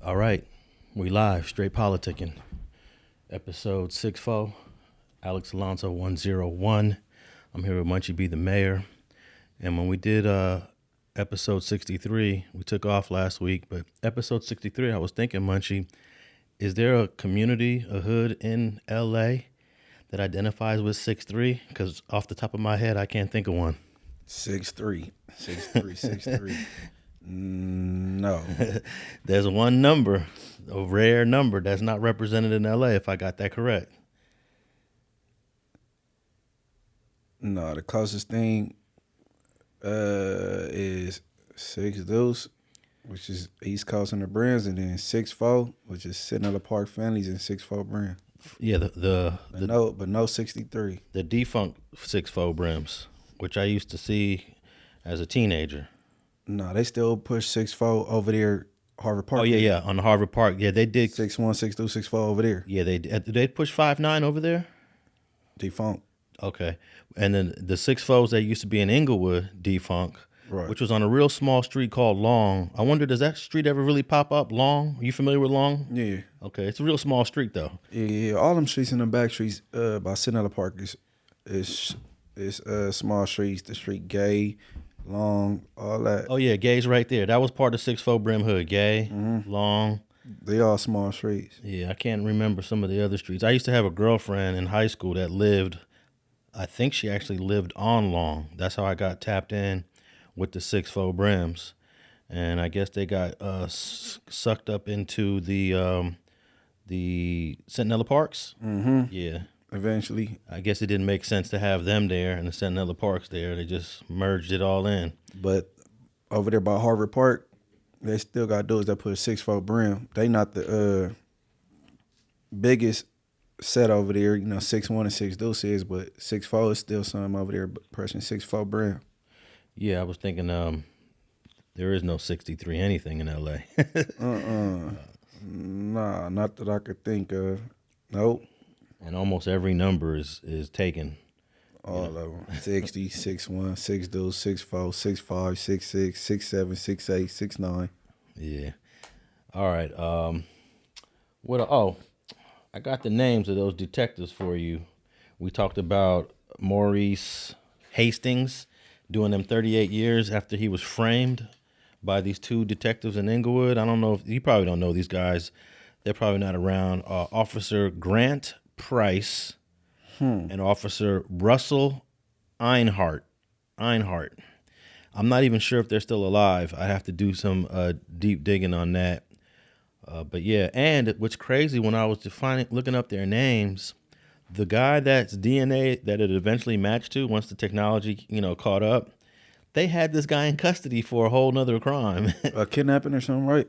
All right, we live, Straight Politicking, episode 64, Alex Alonso 101. I'm here with Munchie be the mayor. And when we did episode 63, we took off last week, but episode 63, I was thinking, Munchie, is there a community, a hood in LA that identifies with 6'3"? Because off the top of my head, I can't think of one. 6'3", 6'3". No. There's one number, a rare number that's not represented in LA, if I got that correct. No, the closest thing is 6 Deuce, which is East Coast and the Brands, and then 6'4", which is Campanella Park Families, and 6'4" Brand. Yeah, but no 63. The defunct 6'4" brims, which I used to see as a teenager. No, they still push 6'4" over there, Harvard Park. Oh yeah, on the Harvard Park. Yeah, they did 6'1", 6'2", 6'4" over there. Yeah, they did. They push 5'9" over there. Defunct. Okay, and then the 6'4s that used to be in Inglewood, defunct, right, which was on a real small street called Long. I wonder, does that street ever really pop up? Long? Are you familiar with Long? Yeah. Okay, it's a real small street though. Yeah. All them streets in the back streets by Campanella Park is small streets. The street Gay, Long, all that. Oh yeah, Gay's right there. That was part of 6'4" brim hood. Gay, Long. They all small streets. Yeah, I can't remember some of the other streets. I used to have a girlfriend in high school that lived, I think she actually lived on Long. That's how I got tapped in with the 6'4" brims. And I guess they got sucked up into the Campanella Parks. Mm-hmm. Yeah. Eventually. I guess it didn't make sense to have them there and the Campanella Parks there. They just merged it all in. But over there by Harvard Park, they still got dudes that put a 6'4" brim. They not the biggest set over there. 6'1" and 6 Deuce is, but 6'4" is still some over there pressing 6'4" brim. Yeah, I was thinking there is no 63 anything in LA. Nah, not that I could think of. Nope. And almost every number is taken. All of them. 60, 6'1", 6 Deuce, 6'4", 6'5", 6'6", 6'7", 6'8", 6'9". Yeah. All right. I got the names of those detectives for you. We talked about Maurice Hastings doing them 38 years after he was framed by these two detectives in Inglewood. I don't know if you probably don't know these guys. They're probably not around. Officer Grant Price and Officer Russell Einhart. I'm not even sure if they're still alive. I have to do some deep digging on that. But yeah, and what's crazy, when I was looking up their names, the guy that's DNA that it eventually matched to, once the technology caught up, they had this guy in custody for a whole nother crime. A kidnapping or something, right?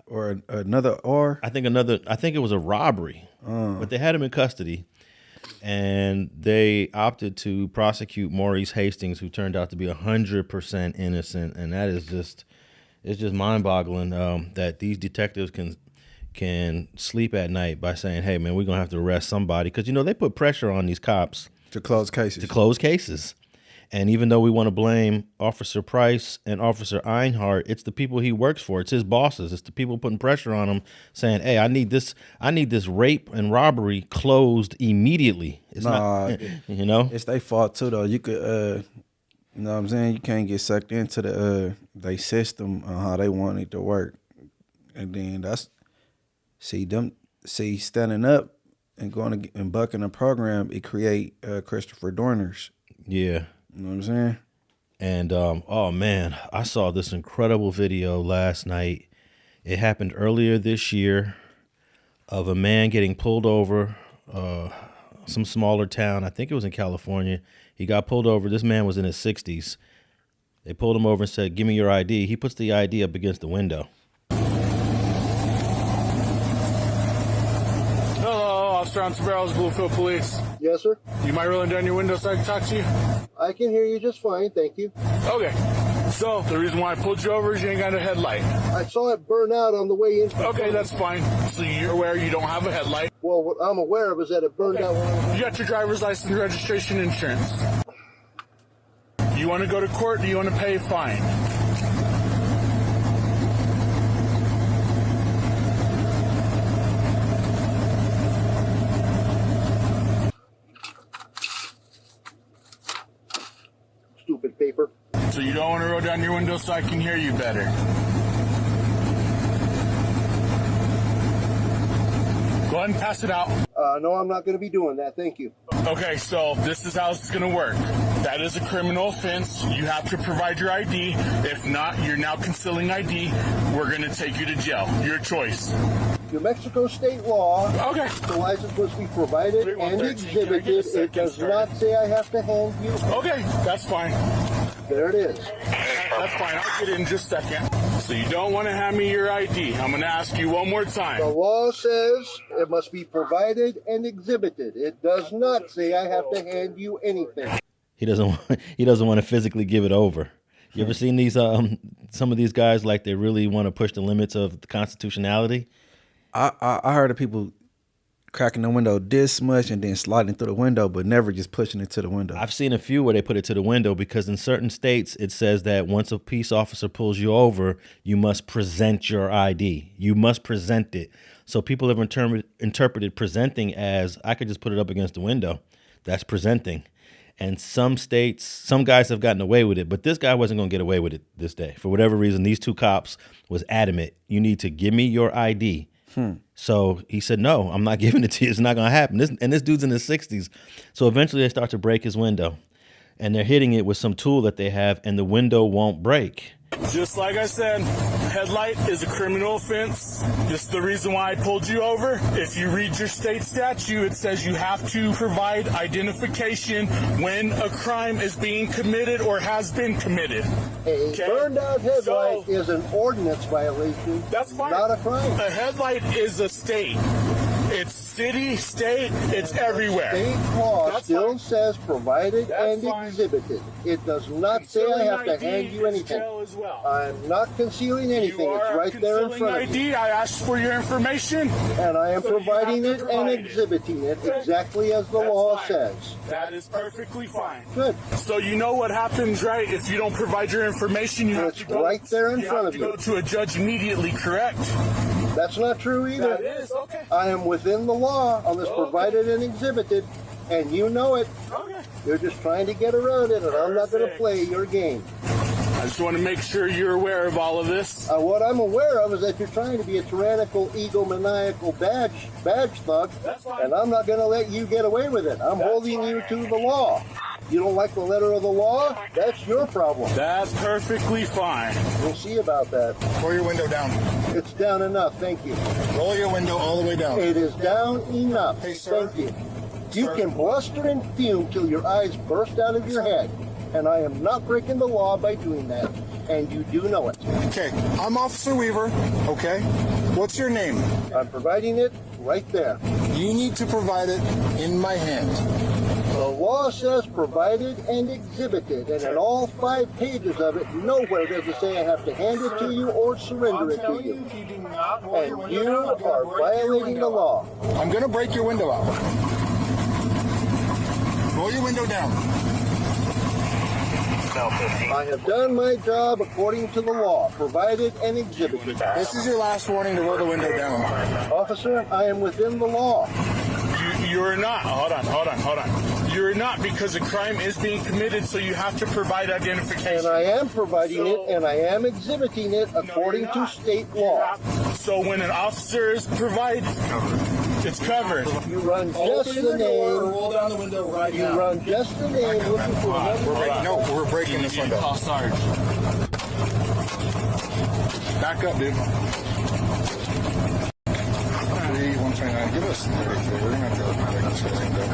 Or another R? I think it was a robbery. But they had him in custody. And they opted to prosecute Maurice Hastings, who turned out to be 100% innocent. And that is it's just mind-boggling that these detectives can sleep at night by saying, hey, man, we're going to have to arrest somebody. Because, they put pressure on these cops. To close cases. And even though we want to blame Officer Price and Officer Einhart, it's the people he works for. It's his bosses. It's the people putting pressure on him, saying, "Hey, I need this rape and robbery closed immediately." It's not, It's their fault too, though. You could, you know what I'm saying? You can't get sucked into they system on how they want it to work, and then standing up and going and bucking a program. It create Christopher Dorners. Yeah. You know what I'm saying? And, oh, man, I saw this incredible video last night. It happened earlier this year of a man getting pulled over, some smaller town. I think it was in California. He got pulled over. This man was in his 60s. They pulled him over and said, "Give me your ID." He puts the ID up against the window. Rancho San Pedro, Bluefield Police. Yes, sir. You might roll down your window so I can talk to you? I can hear you just fine, thank you. Okay. So, the reason why I pulled you over is you ain't got a headlight. I saw it burn out on the way in. Okay, that's fine. So you're aware you don't have a headlight? Well, what I'm aware of is that it burned out when I was... You got your driver's license, registration, insurance. You want to go to court, or do you want to pay a fine? So you don't want to roll down your window so I can hear you better. Go ahead and pass it out. No, I'm not going to be doing that. Thank you. Okay, so this is how it's going to work. That is a criminal offense. You have to provide your ID. If not, you're now concealing ID. We're going to take you to jail. Your choice. New Mexico state law, Okay. the license must be provided and exhibited. It does not say I have to hand you. Okay, that's fine. There it is. That's fine. I'll get it in just a second. So you don't want to hand me your ID. I'm going to ask you one more The time. law says it must be provided and exhibited. It does not say I have to hand you anything. He doesn't want to physically give it over. You ever seen these some of these guys, like, they really want to push the limits of the constitutionality? I heard of people cracking the window this much and then sliding through the window, but never just pushing it to the window. I've seen a few where they put it to the window because in certain states it says that once a peace officer pulls you over, you must present your ID. You must present it. So people have interpreted presenting as, I could just put it up against the window. That's presenting. And some states, some guys have gotten away with it, but this guy wasn't going to get away with it this day. For whatever reason, these two cops was adamant, you need to give me your ID. So he said, no, I'm not giving it to you. It's not going to happen. This dude's in his 60s. So eventually they start to break his window. And they're hitting it with some tool that they have, and the window won't break. Just like I said, headlight is a criminal offense. This is the reason why I pulled you over. If you read your state statute, it says you have to provide identification when a crime is being committed or has been committed. A burned out headlight is an ordinance violation. That's fine. Not a crime. A headlight is a state. It's city, state, it's everywhere. State law That's still fine. says provided That's and fine. exhibited. It does not say I have to Concealing hand ID you is anything. jail as well. I'm not concealing anything. You It's are right there in concealing front of you. ID. I asked for your information. And I am So you providing have to it and provide it. exhibiting it Okay. exactly as the That's law fine. says. That is perfectly fine. Good. So you know what happens, right? If you don't provide your information, you have It's to go right there in front of you. you. Go to a judge immediately, correct? That's not true either. That is, okay. I am within the law on this Okay. provided and exhibited, and you know it. Okay. You're just trying to get around it, and I'm not going to Perfect. play your game. I just want to make sure you're aware of all of this. What I'm aware of is that you're trying to be a tyrannical, egomaniacal badge thug, That's fine. and I'm not going to let you get away with it. I'm holding you to the law. You don't like the letter of the law? That's your problem. That's perfectly fine. We'll see about that. Roll your window down. It's down enough, thank you. Roll your window all the way down. It is down enough, Hey, sir. thank you. You can bluster and fume till your eyes burst out of your head, and I am not breaking the law by doing that, and you do know it. Okay, I'm Officer Weaver, okay? What's your name? I'm providing it right there. You need to provide it in my hand. The law says provided and exhibited, and in all 5 pages of it, nowhere does it say I have to hand it to you or surrender it to you. If you do not roll your And window you down, I'm gonna are break your violating the window. law. I'm gonna break your window out. Roll your window down. I have done my job according to the law, provided and exhibited. This is your last warning to roll the window down. Officer, I am within the law. You're not. Hold on. You're not, because a crime is being committed, so you have to provide identification. And I am providing it, and I am exhibiting it according to state law. So when an officer is provided, it's covered. You run just Open the the door, name. roll down the window right You now. run just the name looking for another. No, we're breaking this window. Call Sarge. Back up, dude. 129. Give us 33. We're gonna have to break this guy's window.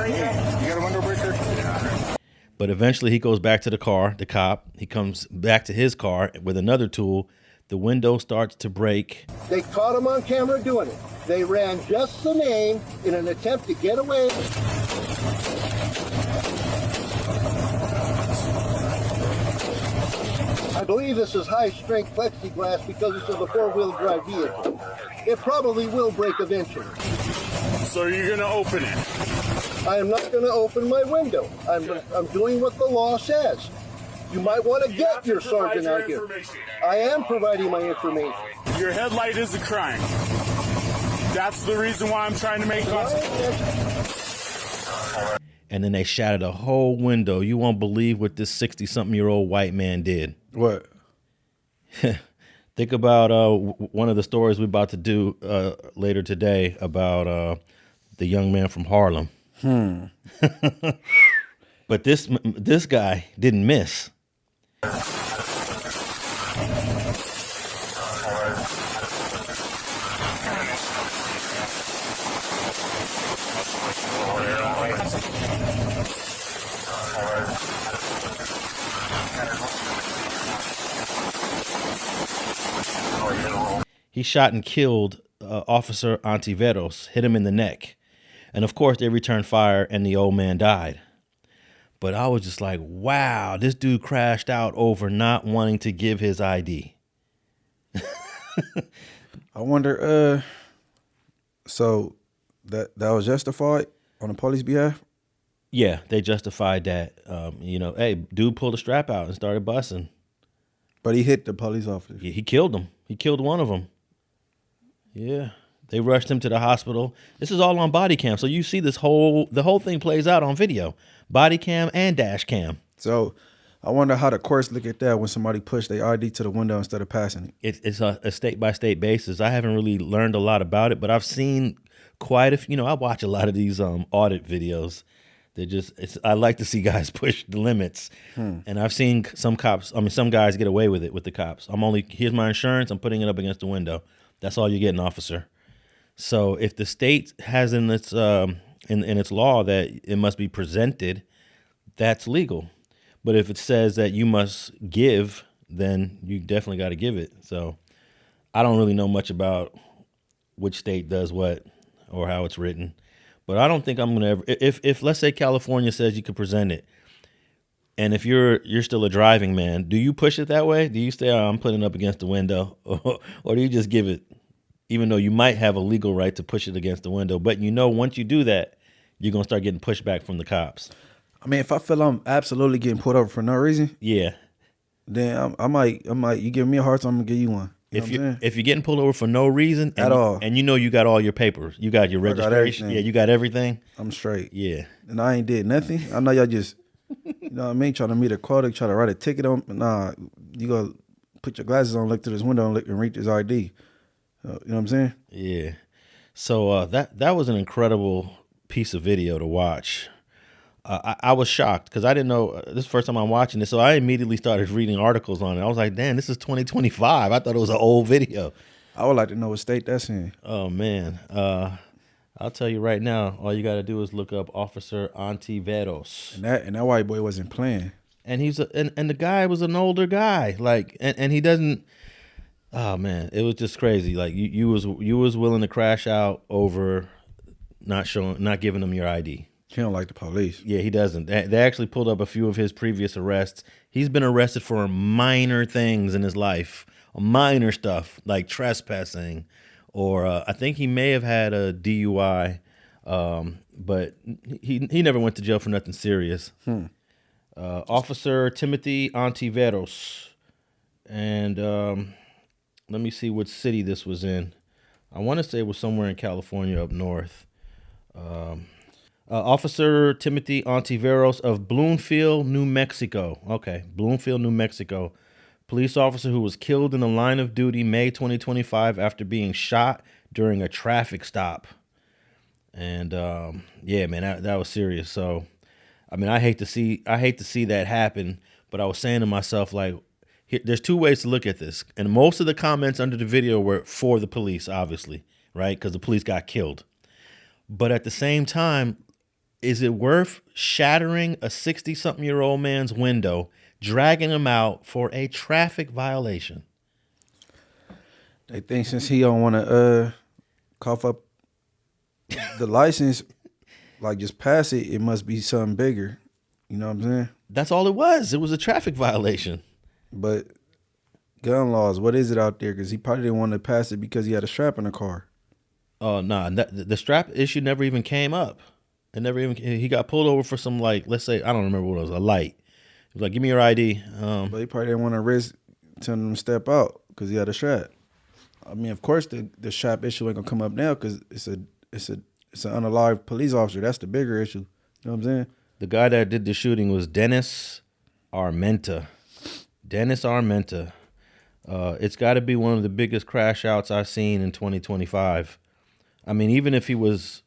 You got a window breaker? But eventually he goes back to the car, the cop. He comes back to his car with another tool. The window starts to break. They caught him on camera doing it. They ran just the name in an attempt to get away. I believe this is high-strength plexiglass because it's of a 4-wheel drive vehicle. It probably will break eventually. So you're gonna open it. I am not going to open my window. I'm doing what the law says. You might want to You have get to your provide sergeant your out here. information. I am providing my information. Your headlight is a crime. That's the reason why I'm trying to make contact. and then they shattered a whole window. You won't believe what this 60-something-year-old white man did. What? Think about one of the stories we're about to do later today about the young man from Harlem. But this guy didn't miss. He shot and killed Officer Ontiveros, hit him in the neck. And of course, they returned fire and the old man died. But I was just like, wow, this dude crashed out over not wanting to give his ID. I wonder, so that was justified on the police behalf? Yeah, they justified that. Hey, dude pulled a strap out and started busting. But he hit the police officer. He killed him. He killed one of them. Yeah. They rushed him to the hospital. This is all on body cam. So you see the whole thing plays out on video. Body cam and dash cam. So I wonder how the courts look at that when somebody pushed their ID to the window instead of passing it. It's a state-by-state basis. I haven't really learned a lot about it, but I've seen quite a few. I watch a lot of these audit videos. I like to see guys push the limits. And I've seen some guys get away with it with the cops. Here's my insurance, I'm putting it up against the window. That's all you're getting, officer. So if the state has in its law that it must be presented, that's legal. But if it says that you must give, then you definitely got to give it. So I don't really know much about which state does what or how it's written. But I don't think I'm gonna ever. If let's say California says you could present it, and if you're still a driving man, do you push it that way? Do you say, I'm putting it up against the window, or do you just give it, even though you might have a legal right to push it against the window? But once you do that, you're gonna start getting pushback from the cops. I mean, if I feel I'm absolutely getting pulled over for no reason, yeah, then I might. You give me a hard time, I'm gonna give you one. If you're getting pulled over for no reason at all, and you got all your papers, you got your registration, you got everything, I'm straight. Yeah, and I ain't did nothing. I know y'all just, you know what I mean, trying to meet a quota, try to write a ticket on. Nah, you go put your glasses on, look through this window, and look and read this ID. You know what I'm saying? Yeah. So that was an incredible piece of video to watch. I was shocked because I didn't know this is the first time I'm watching this, so I immediately started reading articles on it. I was like, "Damn, this is 2025." I thought it was an old video. I would like to know what state that's in. Oh man, I'll tell you right now. All you got to do is look up Officer Ontiveros, and that white boy wasn't playing. And and the guy was an older guy, and he doesn't. Oh man, it was just crazy. Like you was willing to crash out over not giving them your ID. He don't like the police. Yeah, he doesn't. They actually pulled up a few of his previous arrests. He's been arrested for minor things in his life, minor stuff like trespassing, or I think he may have had a DUI, but he never went to jail for nothing serious. Officer Timothy Ontiveros, and let me see what city this was in. I want to say it was somewhere in California up north. Officer Timothy Ontiveros of Bloomfield, New Mexico. Okay, Bloomfield, New Mexico. Police officer who was killed in the line of duty May 2025 after being shot during a traffic stop. And yeah, man, that was serious. So, I mean, I hate to see that happen. But I was saying to myself, like, there's two ways to look at this. And most of the comments under the video were for the police, obviously, right? Because the police got killed. But at the same time, is it worth shattering a 60-something-year-old man's window, dragging him out for a traffic violation? They think since he don't want to cough up the license, like just pass it, it must be something bigger. You know what I'm saying? That's all it was. It was a traffic violation. But gun laws, what is it out there? Because he probably didn't want to pass it because he had a strap in the car. Oh, nah, the strap issue never even came up. He got pulled over for some, like, let's say, I don't remember what it was, a light. He was like, give me your ID. But he probably didn't want to risk telling him to step out because he had a strap. I mean, of course, the strap issue ain't gonna come up now because it's an unalived police officer. That's the bigger issue. You know what I'm saying? The guy that did the shooting was Dennis Armenta. It's got to be one of the biggest crash outs I've seen in 2025. I mean, even if he was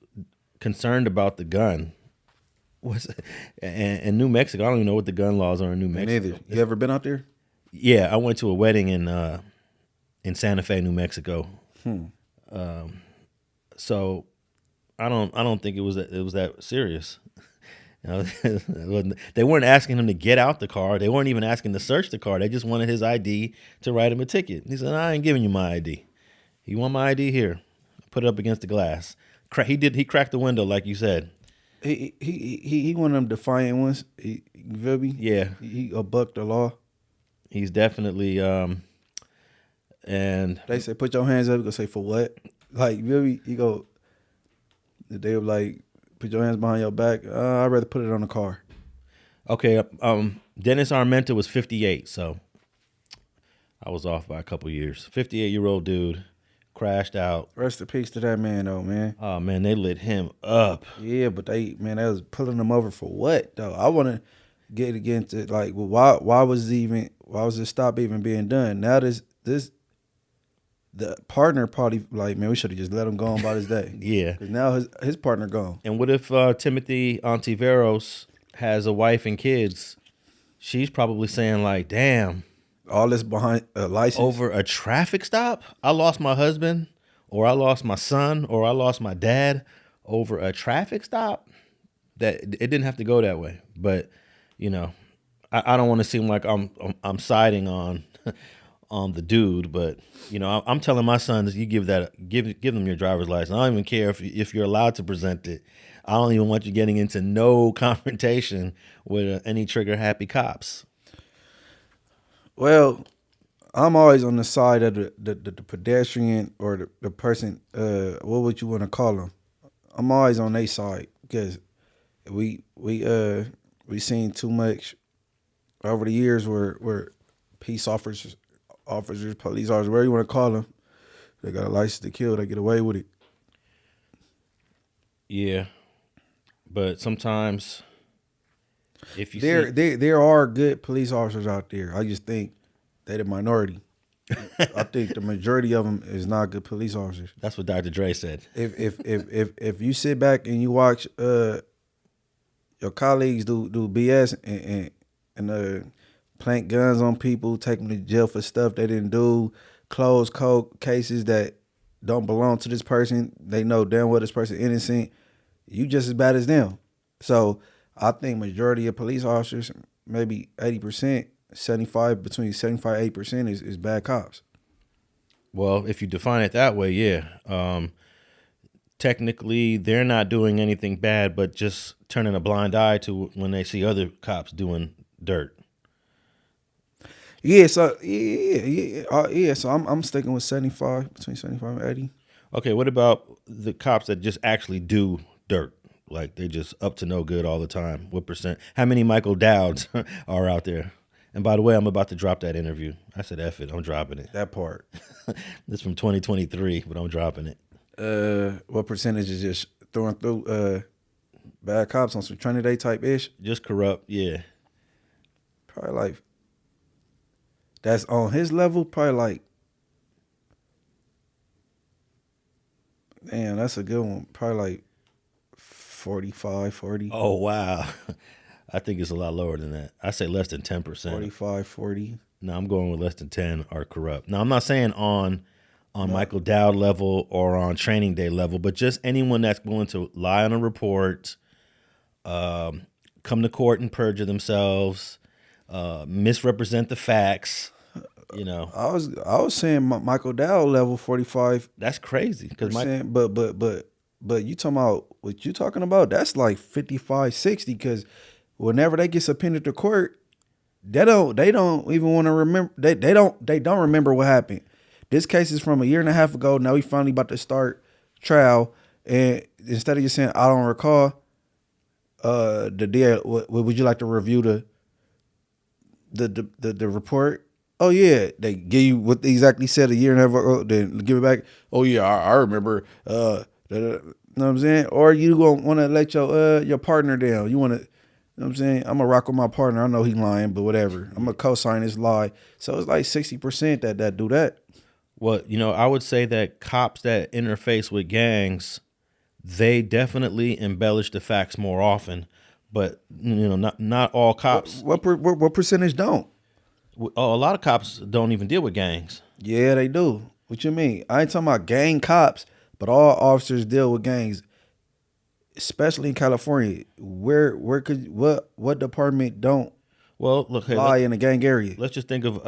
concerned about the gun, and New Mexico, I don't even know what the gun laws are in New Mexico. Neither. You ever been out there? Yeah, I went to a wedding in Santa Fe, New Mexico. So I don't think it was that serious. You know, they weren't asking him to get out the car. They weren't even asking to search the car. They just wanted his ID to write him a ticket. He said, "I ain't giving you my ID. You want my ID? Here, put it up against the glass." He cracked the window like you said. He one of them defiant ones. You feel me? Yeah, he bucked the law. He's definitely and they say put your hands up. You go say for what? Like, you feel me? You go. They were like, put your hands behind your back. I'd rather put it on the car. Okay. Dennis Armenta was 58, so I was off by a couple years. 58-year-old dude crashed out. Rest in peace to that man, though, man. Oh man, they lit him up. Yeah, but they was pulling him over for what though? I want to get into like, well, why was this stop even being done? Now the partner probably like, man, we should have just let him go on about his day. Yeah. Because now his partner gone. And what if Timothy Ontiveros has a wife and kids? She's probably saying like, damn. All this behind a license? Over a traffic stop? I lost my husband, or I lost my son, or I lost my dad over a traffic stop? That it didn't have to go that way. But, you know, I don't want to seem like I'm siding on the dude, but you know, I'm telling my sons, you give them your driver's license. I don't even care if you're allowed to present it. I don't even want you getting into no confrontation with any trigger happy cops. Well, I'm always on the side of the pedestrian or the person. What would you want to call them? I'm always on their side because we seen too much over the years where peace officers, police officers, whatever you want to call them, they got a license to kill. They get away with it. Yeah, but sometimes if you there are good police officers out there. I just think they're the minority. I think the majority of them is not good police officers. That's what Dr. Dre said. If you sit back and you watch your colleagues do BS and plant guns on people, take them to jail for stuff they didn't do, close cold cases that don't belong to this person, they know damn well this person innocent, you just as bad as them. So I think majority of police officers, maybe 80%, 75, between 75 and 8% is bad cops. Well, if you define it that way, yeah. Technically, they're not doing anything bad, but just turning a blind eye to when they see other cops doing dirt. Yeah, so so I'm sticking with 75, between 75 and 80. Okay, what about the cops that just actually do dirt? Like they just up to no good all the time. What percent? How many Michael Dowds are out there? And by the way, I'm about to drop that interview. I said, F it, I'm dropping it. That part. This from 2023, but I'm dropping it. What percentage is just throwing through bad cops on some Trinity Day type ish? Just corrupt, yeah. Probably like, that's on his level, probably like, damn, that's a good one. Probably like 45, 40. Oh, wow. I think it's a lot lower than that. I say less than 10%. 45, 40. No, I'm going with less than 10 are corrupt. Now, I'm not saying on Michael Dowd level or on Training Day level, but just anyone that's willing to lie on a report, come to court and perjure themselves, misrepresent the facts. You know, I was saying Michael Dowd level 45. That's crazy because but you talking about what you talking about? That's like 55, 60. Because whenever they get subpoenaed to court, they don't even want to remember. They don't remember what happened. This case is from a year and a half ago. Now we finally about to start trial, and instead of just saying I don't recall, the DA, would you like to review the report? Oh yeah, they give you what they exactly said a year and a half ago. Then give it back. Oh yeah, I remember. know what I'm saying? Or you gonna want to let your partner down. You want to, you know what I'm saying? I'm gonna rock with my partner. I know he lying, but whatever. I'm gonna co-sign his lie. So it's like 60% that do that. Well, I would say that cops that interface with gangs, they definitely embellish the facts more often. But not all cops. What percentage don't? Oh, a lot of cops don't even deal with gangs. Yeah, they do. What you mean? I ain't talking about gang cops, but all officers deal with gangs, especially in California. What department don't Well, look, lie in a gang area? let's just think of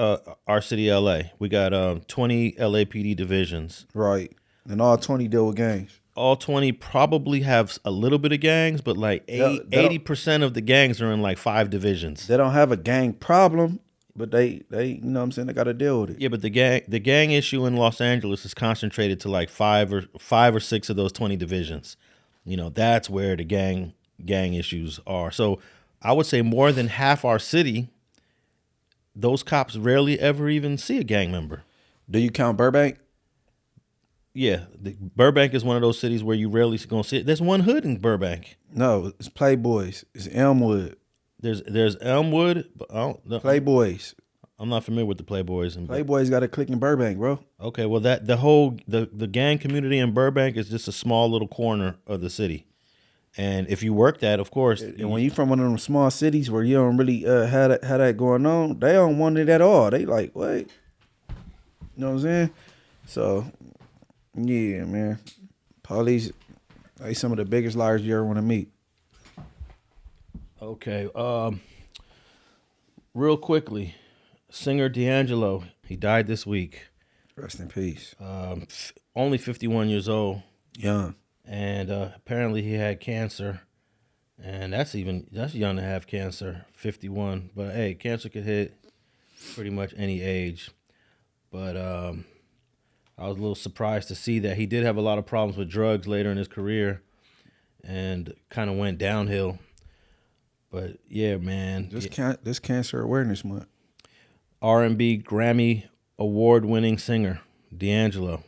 our city, LA. We got 20 LAPD divisions. Right. And all 20 deal with gangs. All 20 probably have a little bit of gangs, but like 80% of the gangs are in like 5 divisions. They don't have a gang problem, but they you know what I'm saying, they got to deal with it. Yeah, but the gang issue in Los Angeles is concentrated to like 5 or 6 of those 20 divisions. That's where the gang issues are. So I would say more than half our city, those cops rarely ever even see a gang member. Do you count Burbank? Yeah, Burbank is one of those cities where you rarely gonna see it. There's one hood in Burbank. No, it's Playboys. It's Elmwood. There's Elmwood, but Playboys. I'm not familiar with the Playboys. Playboys got a click in Burbank, bro. Okay, well the gang community in Burbank is just a small little corner of the city, and if you work that, of course. And when you from one of them small cities where you don't really have that going on, they don't want it at all. They like, wait, you know what I'm saying? So, yeah, man, police, they some of the biggest liars you ever want to meet. Okay, real quickly, singer D'Angelo, he died this week. Rest in peace. Only 51 years old. Young. And apparently he had cancer, and that's young to have cancer, 51. But hey, cancer could hit pretty much any age. But I was a little surprised to see that he did have a lot of problems with drugs later in his career, and kind of went downhill. But yeah, man, This Cancer Awareness Month. R&B Grammy award-winning singer D'Angelo.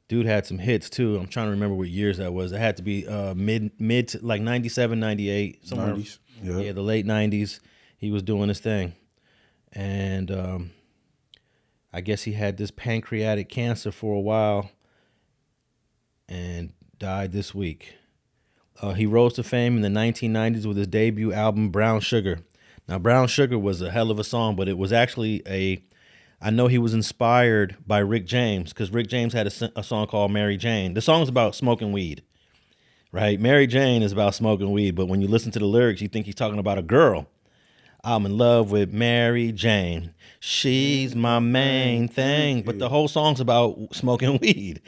Dude had some hits too. I'm trying to remember what years that was. It had to be mid to like 97, 98, somewhere. 90s. Yeah, the late 90s. He was doing his thing. And I guess he had this pancreatic cancer for a while and died this week. He rose to fame in the 1990s with his debut album, Brown Sugar. Now, Brown Sugar was a hell of a song, but it was actually I know he was inspired by Rick James, because Rick James had a song called Mary Jane. The song's about smoking weed, right? Mary Jane is about smoking weed, but when you listen to the lyrics, you think he's talking about a girl. I'm in love with Mary Jane. She's my main thing. But the whole song's about smoking weed.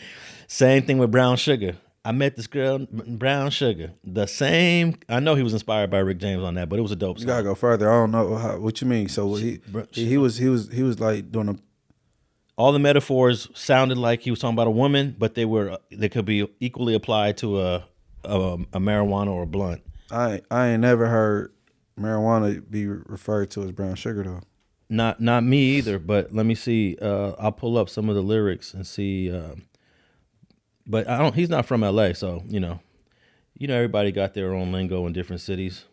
Same thing with Brown Sugar. I met this girl, Brown Sugar. The same. I know he was inspired by Rick James on that, but it was a dope song. You gotta go further. I don't know what you mean. So he was like doing all the metaphors sounded like he was talking about a woman, but they could be equally applied to a marijuana or a blunt. I ain't never heard marijuana be referred to as brown sugar though. Not me either. But let me see. I'll pull up some of the lyrics and see. But I don't. He's not from LA, so you know, everybody got their own lingo in different cities.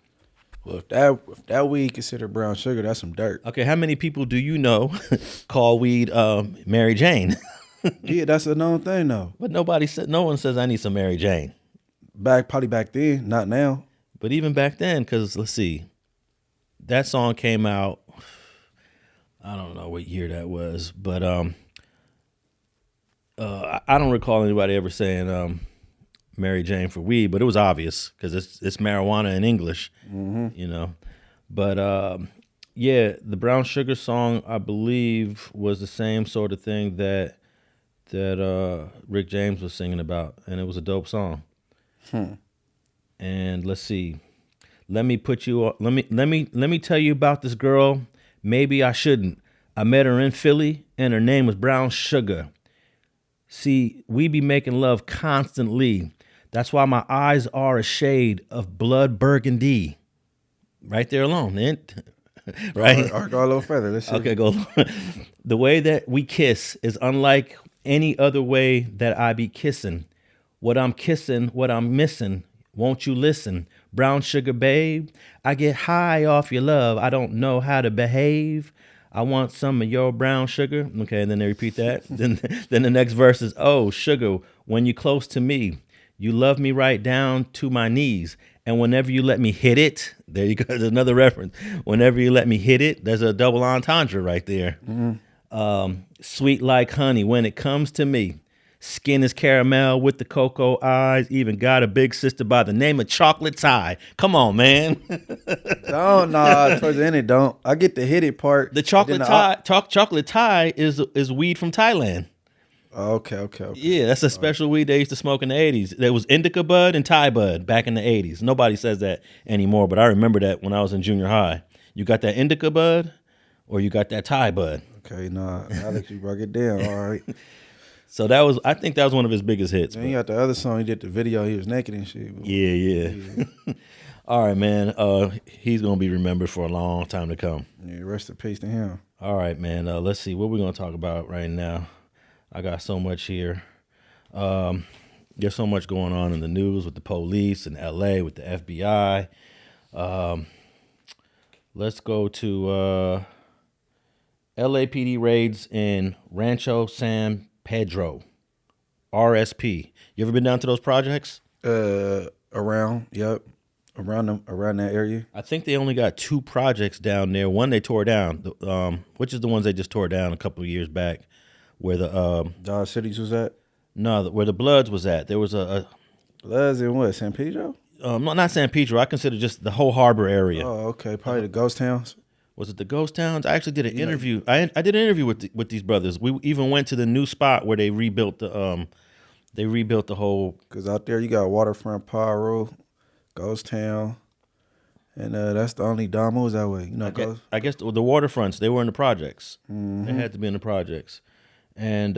Well, if that weed considered brown sugar, that's some dirt. Okay, how many people do you know call weed Mary Jane? Yeah, that's a known thing though. But no one says I need some Mary Jane. Probably back then, not now. But even back then, because let's see, that song came out. I don't know what year that was, but I don't recall anybody ever saying Mary Jane for weed, but it was obvious because it's marijuana in English, you know. But yeah, the Brown Sugar song, I believe, was the same sort of thing that Rick James was singing about, and it was a dope song. And let's see, let me tell you about this girl. Maybe I shouldn't. I met her in Philly, and her name was Brown Sugar. See, we be making love constantly. That's why my eyes are a shade of blood burgundy. Right there alone, man. Right? All right, go a little further. Let's see. Okay, go. The way that we kiss is unlike any other way that I be kissing. What I'm kissing, what I'm missing. Won't you listen? Brown sugar babe, I get high off your love. I don't know how to behave. I want some of your brown sugar. Okay, and then they repeat that. then the next verse is, oh, sugar, when you close to me, you love me right down to my knees. And whenever you let me hit it, there you go, there's another reference. Whenever you let me hit it, there's a double entendre right there. Sweet like honey when it comes to me. Skin is caramel with the cocoa eyes. Even got a big sister by the name of Chocolate Tie. Come on, man. No, towards the end it don't. I get the hit it part. The chocolate tie, chocolate tie is weed from Thailand. Okay. Yeah, that's a special weed they used to smoke in the 80s. There was indica bud and Thai bud back in the 80s. Nobody says that anymore, but I remember that when I was in junior high. You got that indica bud or you got that Thai bud. Okay, nah, Alex, you broke it down. All right. So I think that was one of his biggest hits. Then you got the other song, he did the video, he was naked and shit. Yeah. All right, man. He's going to be remembered for a long time to come. Yeah, rest in peace to him. All right, man. Let's see. What we're going to talk about right now. I got so much here. There's so much going on in the news with the police in L.A., with the FBI. Let's go to LAPD raids in Rancho San Pedro, RSP. You ever been down to those projects? Around that area. I think they only got 2 projects down there. One they tore down, which is the ones they just tore down a couple of years back, where the Dodge Cities was at? No, where the Bloods was at. There was a Bloods in what, San Pedro? Not San Pedro. I consider just the whole harbor area. Oh, okay. Probably the ghost towns. Was it the ghost towns? I actually did an interview. I did an interview with these brothers. We even went to the new spot where they rebuilt the whole. Because out there you got Waterfront Pyro, Ghost Town, and that's the only Don moves that way. You know, I guess the waterfronts, they were in the projects. They had to be in the projects. And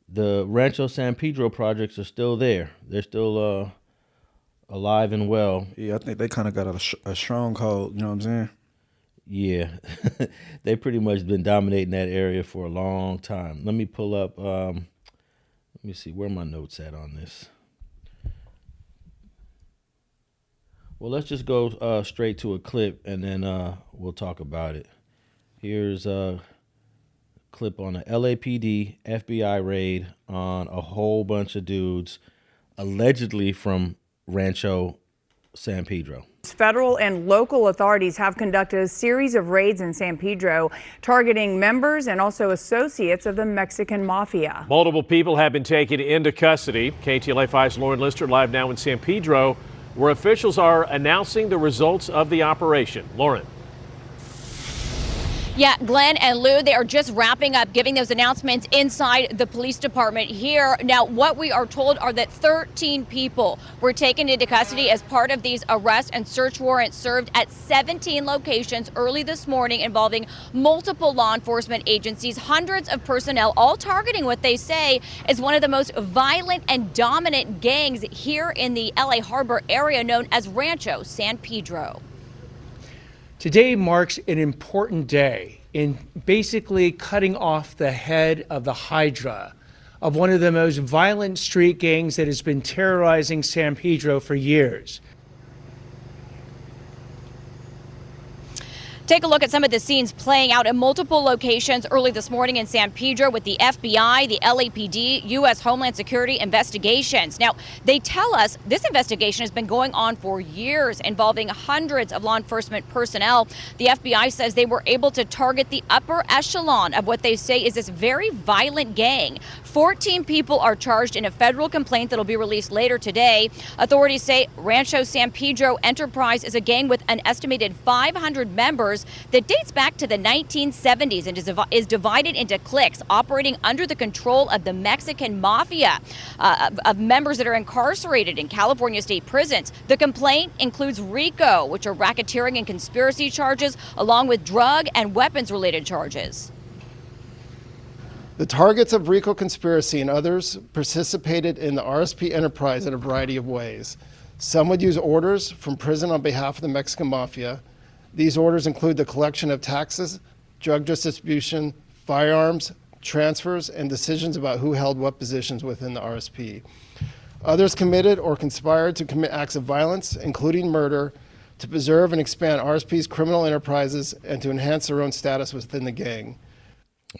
the Rancho San Pedro projects are still there. They're still alive and well. Yeah, I think they kind of got a stronghold, you know what I'm saying? Yeah. They pretty much been dominating that area for a long time. Let me pull up, let me see, where are my notes at on this? Well, let's just go straight to a clip, and then we'll talk about it. Here's a clip on a LAPD FBI raid on a whole bunch of dudes, allegedly from Rancho San Pedro. Federal and local authorities have conducted a series of raids in San Pedro, targeting members and also associates of the Mexican Mafia. Multiple people have been taken into custody. KTLA 5's Lauren Lister live now in San Pedro, where officials are announcing the results of the operation. Lauren. Yeah, Glenn and Lou, they are just wrapping up giving those announcements inside the police department here. Now, what we are told are that 13 people were taken into custody as part of these arrest and search warrants served at 17 locations early this morning, involving multiple law enforcement agencies, hundreds of personnel, all targeting what they say is one of the most violent and dominant gangs here in the LA Harbor area, known as Rancho San Pedro. Today marks an important day in basically cutting off the head of the Hydra of one of the most violent street gangs that has been terrorizing San Pedro for years. Take a look at some of the scenes playing out in multiple locations early this morning in San Pedro with the FBI, the LAPD, U.S. Homeland Security investigations. Now, they tell us this investigation has been going on for years, involving hundreds of law enforcement personnel. The FBI says they were able to target the upper echelon of what they say is this very violent gang. 14 people are charged in a federal complaint that will be released later today. Authorities say Rancho San Pedro Enterprise is a gang with an estimated 500 members that dates back to the 1970s and is divided into cliques operating under the control of the Mexican Mafia, of members that are incarcerated in California state prisons. The complaint includes RICO, which are racketeering and conspiracy charges, along with drug and weapons-related charges. The targets of RICO conspiracy and others participated in the RSP enterprise in a variety of ways. Some would use orders from prison on behalf of the Mexican Mafia. These orders include the collection of taxes, drug distribution, firearms, transfers, and decisions about who held what positions within the RSP. Others committed or conspired to commit acts of violence, including murder, to preserve and expand RSP's criminal enterprises and to enhance their own status within the gang.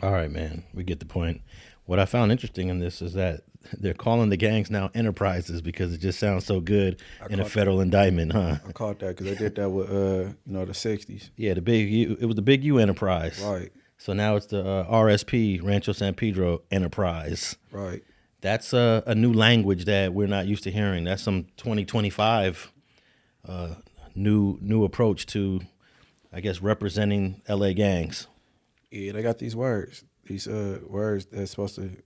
All right, man, we get the point. What I found interesting in this is that they're calling the gangs now enterprises because it just sounds so good in a federal indictment, huh? I caught that because they did that with, the 60s. Yeah, the big U, it was the big U enterprise. Right. So now it's the RSP, Rancho San Pedro enterprise. Right. That's a new language that we're not used to hearing. That's some 2025 new approach to, I guess, representing LA gangs. Yeah, they got these words that's supposed to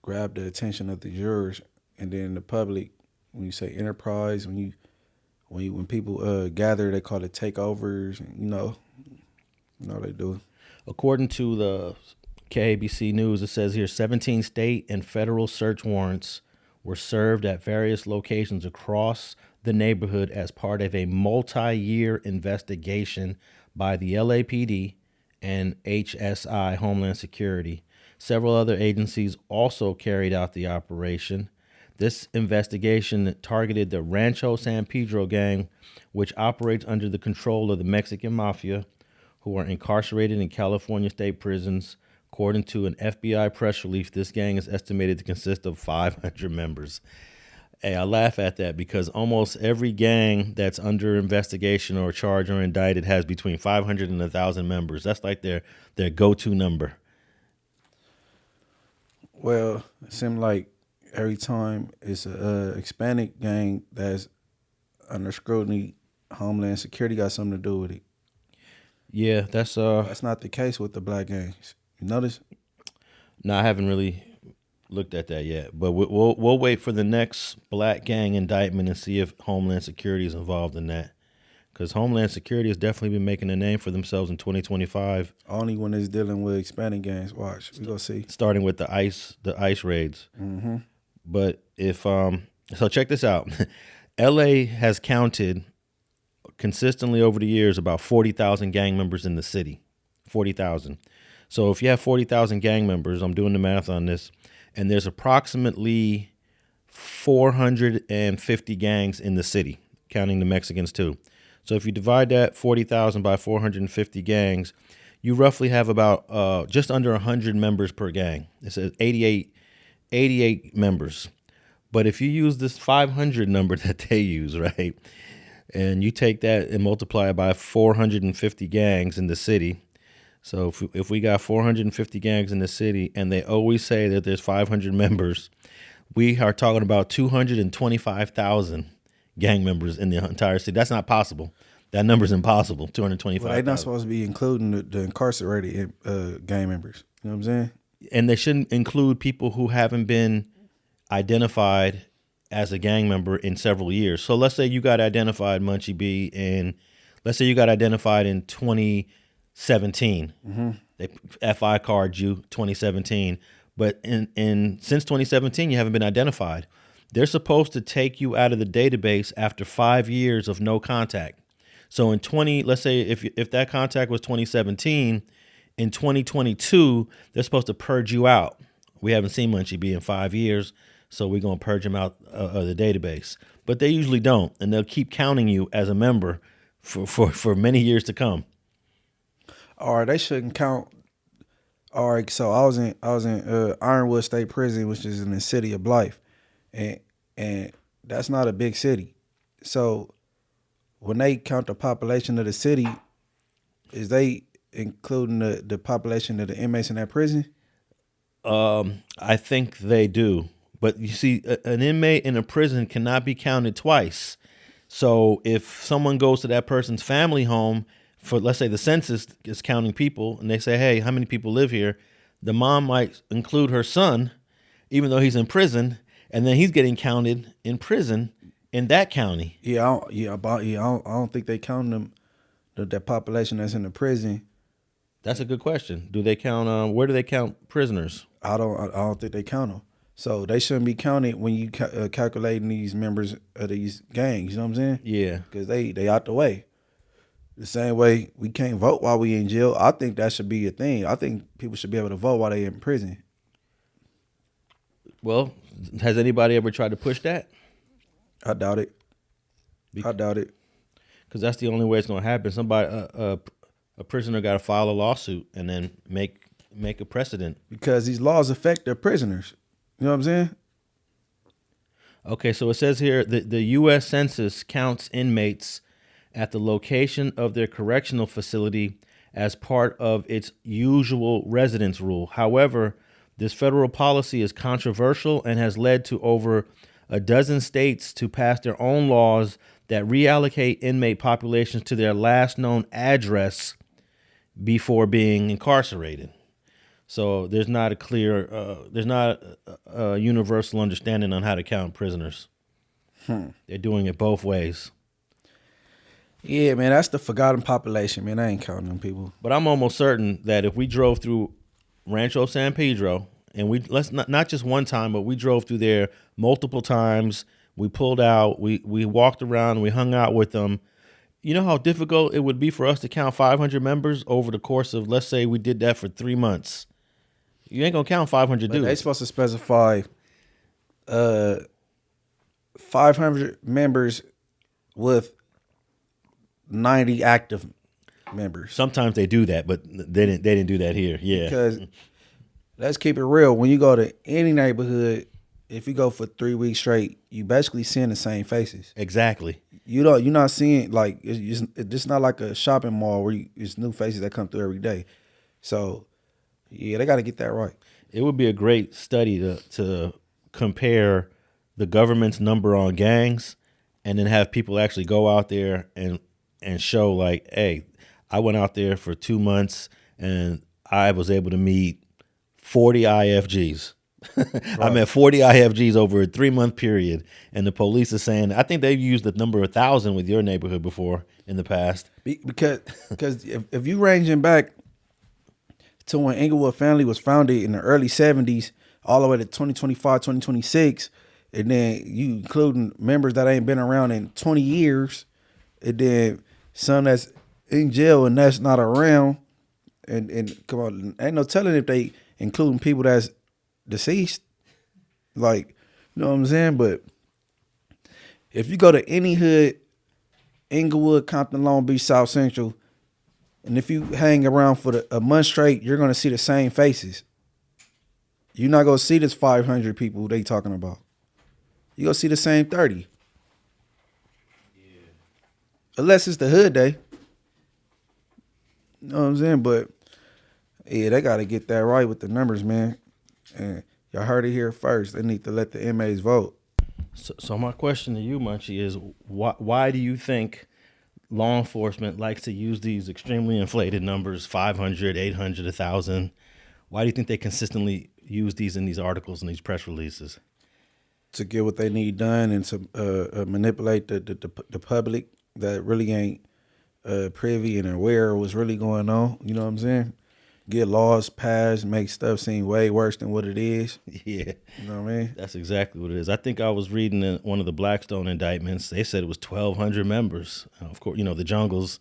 grab the attention of the jurors, and then the public. When you say enterprise, when people gather, they call it takeovers. You know they do. According to the KABC News, it says here 17 state and federal search warrants were served at various locations across the neighborhood as part of a multi-year investigation by the LAPD and HSI, Homeland Security. Several other agencies also carried out the operation. This investigation targeted the Rancho San Pedro gang, which operates under the control of the Mexican Mafia, who are incarcerated in California state prisons. According to an FBI press release, this gang is estimated to consist of 500 members. Hey, I laugh at that because almost every gang that's under investigation or charged or indicted has between 500 and 1,000 members. That's like their go-to number. Well, it seems like every time it's a Hispanic gang that's under scrutiny, Homeland Security got something to do with it. Yeah, that's not the case with the black gangs. You notice? No, I haven't really looked at that yet, but we'll wait for the next black gang indictment and see if Homeland Security is involved in that. Because Homeland Security has definitely been making a name for themselves in 2025. Only when it's dealing with Hispanic gangs. Watch, we go see. Starting with the ICE raids. Mm-hmm. But if so check this out. LA has counted consistently over the years about 40,000 gang members in the city. 40,000. So if you have 40,000 gang members, I'm doing the math on this, and there's approximately 450 gangs in the city, counting the Mexicans too. So if you divide that 40,000 by 450 gangs, you roughly have about just under 100 members per gang. It says 88 members. But if you use this 500 number that they use, right, and you take that and multiply it by 450 gangs in the city, so if we got 450 gangs in the city and they always say that there's 500 members, we are talking about 225,000 gang members in the entire city. That's not possible. That number's impossible, 225,000. Well, they're not supposed to be including the incarcerated gang members. You know what I'm saying? And they shouldn't include people who haven't been identified as a gang member in several years. So let's say you got identified, Munchie B, let's say you got identified in 2017. Mm-hmm. They FI card you 2017, but in since 2017 you haven't been identified. They're supposed to take you out of the database after 5 years of no contact. So let's say if that contact was 2017, in 2022 they're supposed to purge you out. We haven't seen Munchie B in 5 years, so we're gonna purge him out of the database. But they usually don't, and they'll keep counting you as a member for many years to come. All right, they shouldn't count. All right, so I was in Ironwood State Prison, which is in the city of Blythe, and that's not a big city. So when they count the population of the city, is they including the population of the inmates in that prison? I think they do. But you see, an inmate in a prison cannot be counted twice. So if someone goes to that person's family home for, let's say the census is counting people, and they say, hey, how many people live here? The mom might include her son, even though he's in prison, and then he's getting counted in prison in that county. I don't think they count them, that population that's in the prison. That's a good question. Do they count? Where do they count prisoners? I don't think they count them. So they shouldn't be counted when you calculating these members of these gangs. You know what I'm saying? Yeah, because they out the way. The same way we can't vote while we in jail. I think that should be a thing. I think people should be able to vote while they in prison. Well, has anybody ever tried to push that? I doubt it. I doubt it. Because that's the only way it's going to happen. Somebody, a prisoner got to file a lawsuit and then make a precedent. Because these laws affect their prisoners. You know what I'm saying? Okay, so it says here that the U.S. Census counts inmates at the location of their correctional facility as part of its usual residence rule. However, this federal policy is controversial and has led to over a dozen states to pass their own laws that reallocate inmate populations to their last known address before being incarcerated. So there's not a clear, there's not a universal understanding on how to count prisoners. They're doing it both ways. Yeah, man, that's the forgotten population, man. I ain't counting them people. But I'm almost certain that if we drove through Rancho San Pedro, and let's not just one time, but we drove through there multiple times, we pulled out, we walked around, we hung out with them. You know how difficult it would be for us to count 500 members over the course of, let's say we did that for 3 months. You ain't gonna count 500 dudes. They supposed to specify 500 members with 90 active members. Sometimes they do that, but they didn't do that here. Yeah. Because let's keep it real. When you go to any neighborhood, if you go for 3 weeks straight, you basically seeing the same faces. Exactly. You're not seeing, like, it's not like a shopping mall where it's new faces that come through every day. So yeah, they got to get that right. It would be a great study to compare the government's number on gangs and then have people actually go out there and show, like, hey, I went out there for 2 months and I was able to meet 40 IFGs. Right. I met 40 IFGs over a 3-month period, and the police are saying, I think they've used the number 1,000 with your neighborhood before in the past. Because if you ranging back to when Inglewood family was founded in the early 70s, all the way to 2025, 2026, and then you including members that ain't been around in 20 years, and then some that's in jail and that's not around, and come on, ain't no telling if they including people that's deceased, like, you know what I'm saying? But if you go to any hood, Inglewood, Compton, Long Beach, South Central, and if you hang around for a month straight, you're gonna see the same faces. You're not gonna see this 500 people they talking about. You gonna see the same 30. Yeah. Unless it's the hood day. You know what I'm saying? But yeah, they gotta get that right with the numbers, man. And y'all heard it here first. They need to let the inmates vote. So my question to you, Munchie, is why do you think law enforcement likes to use these extremely inflated numbers, 500, 800, 1,000? Why do you think they consistently use these in these articles and these press releases? To get what they need done and to manipulate the public that really ain't privy and aware of what's really going on. You know what I'm saying? Get laws passed, make stuff seem way worse than what it is. Yeah. You know what I mean? That's exactly what it is. I think I was reading one of the Blackstone indictments. They said it was 1,200 members. Of course, you know, the jungles,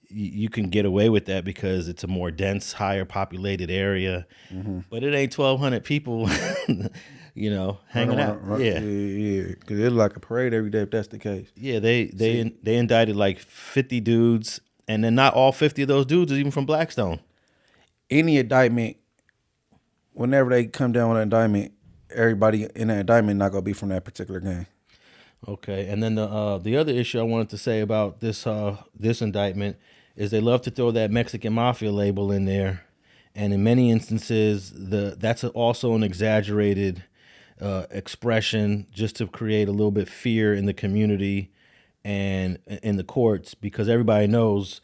you can get away with that because it's a more dense, higher populated area. Mm-hmm. But it ain't 1,200 people, you know, hanging out. Yeah. Because it's like a parade every day if that's the case. Yeah, they indicted like 50 dudes, and then not all 50 of those dudes is even from Blackstone. Any indictment, whenever they come down with an indictment, everybody in that indictment not gonna be from that particular gang. Okay, and then the other issue I wanted to say about this indictment is they love to throw that Mexican Mafia label in there, and in many instances, that's also an exaggerated expression just to create a little bit fear in the community and in the courts, because everybody knows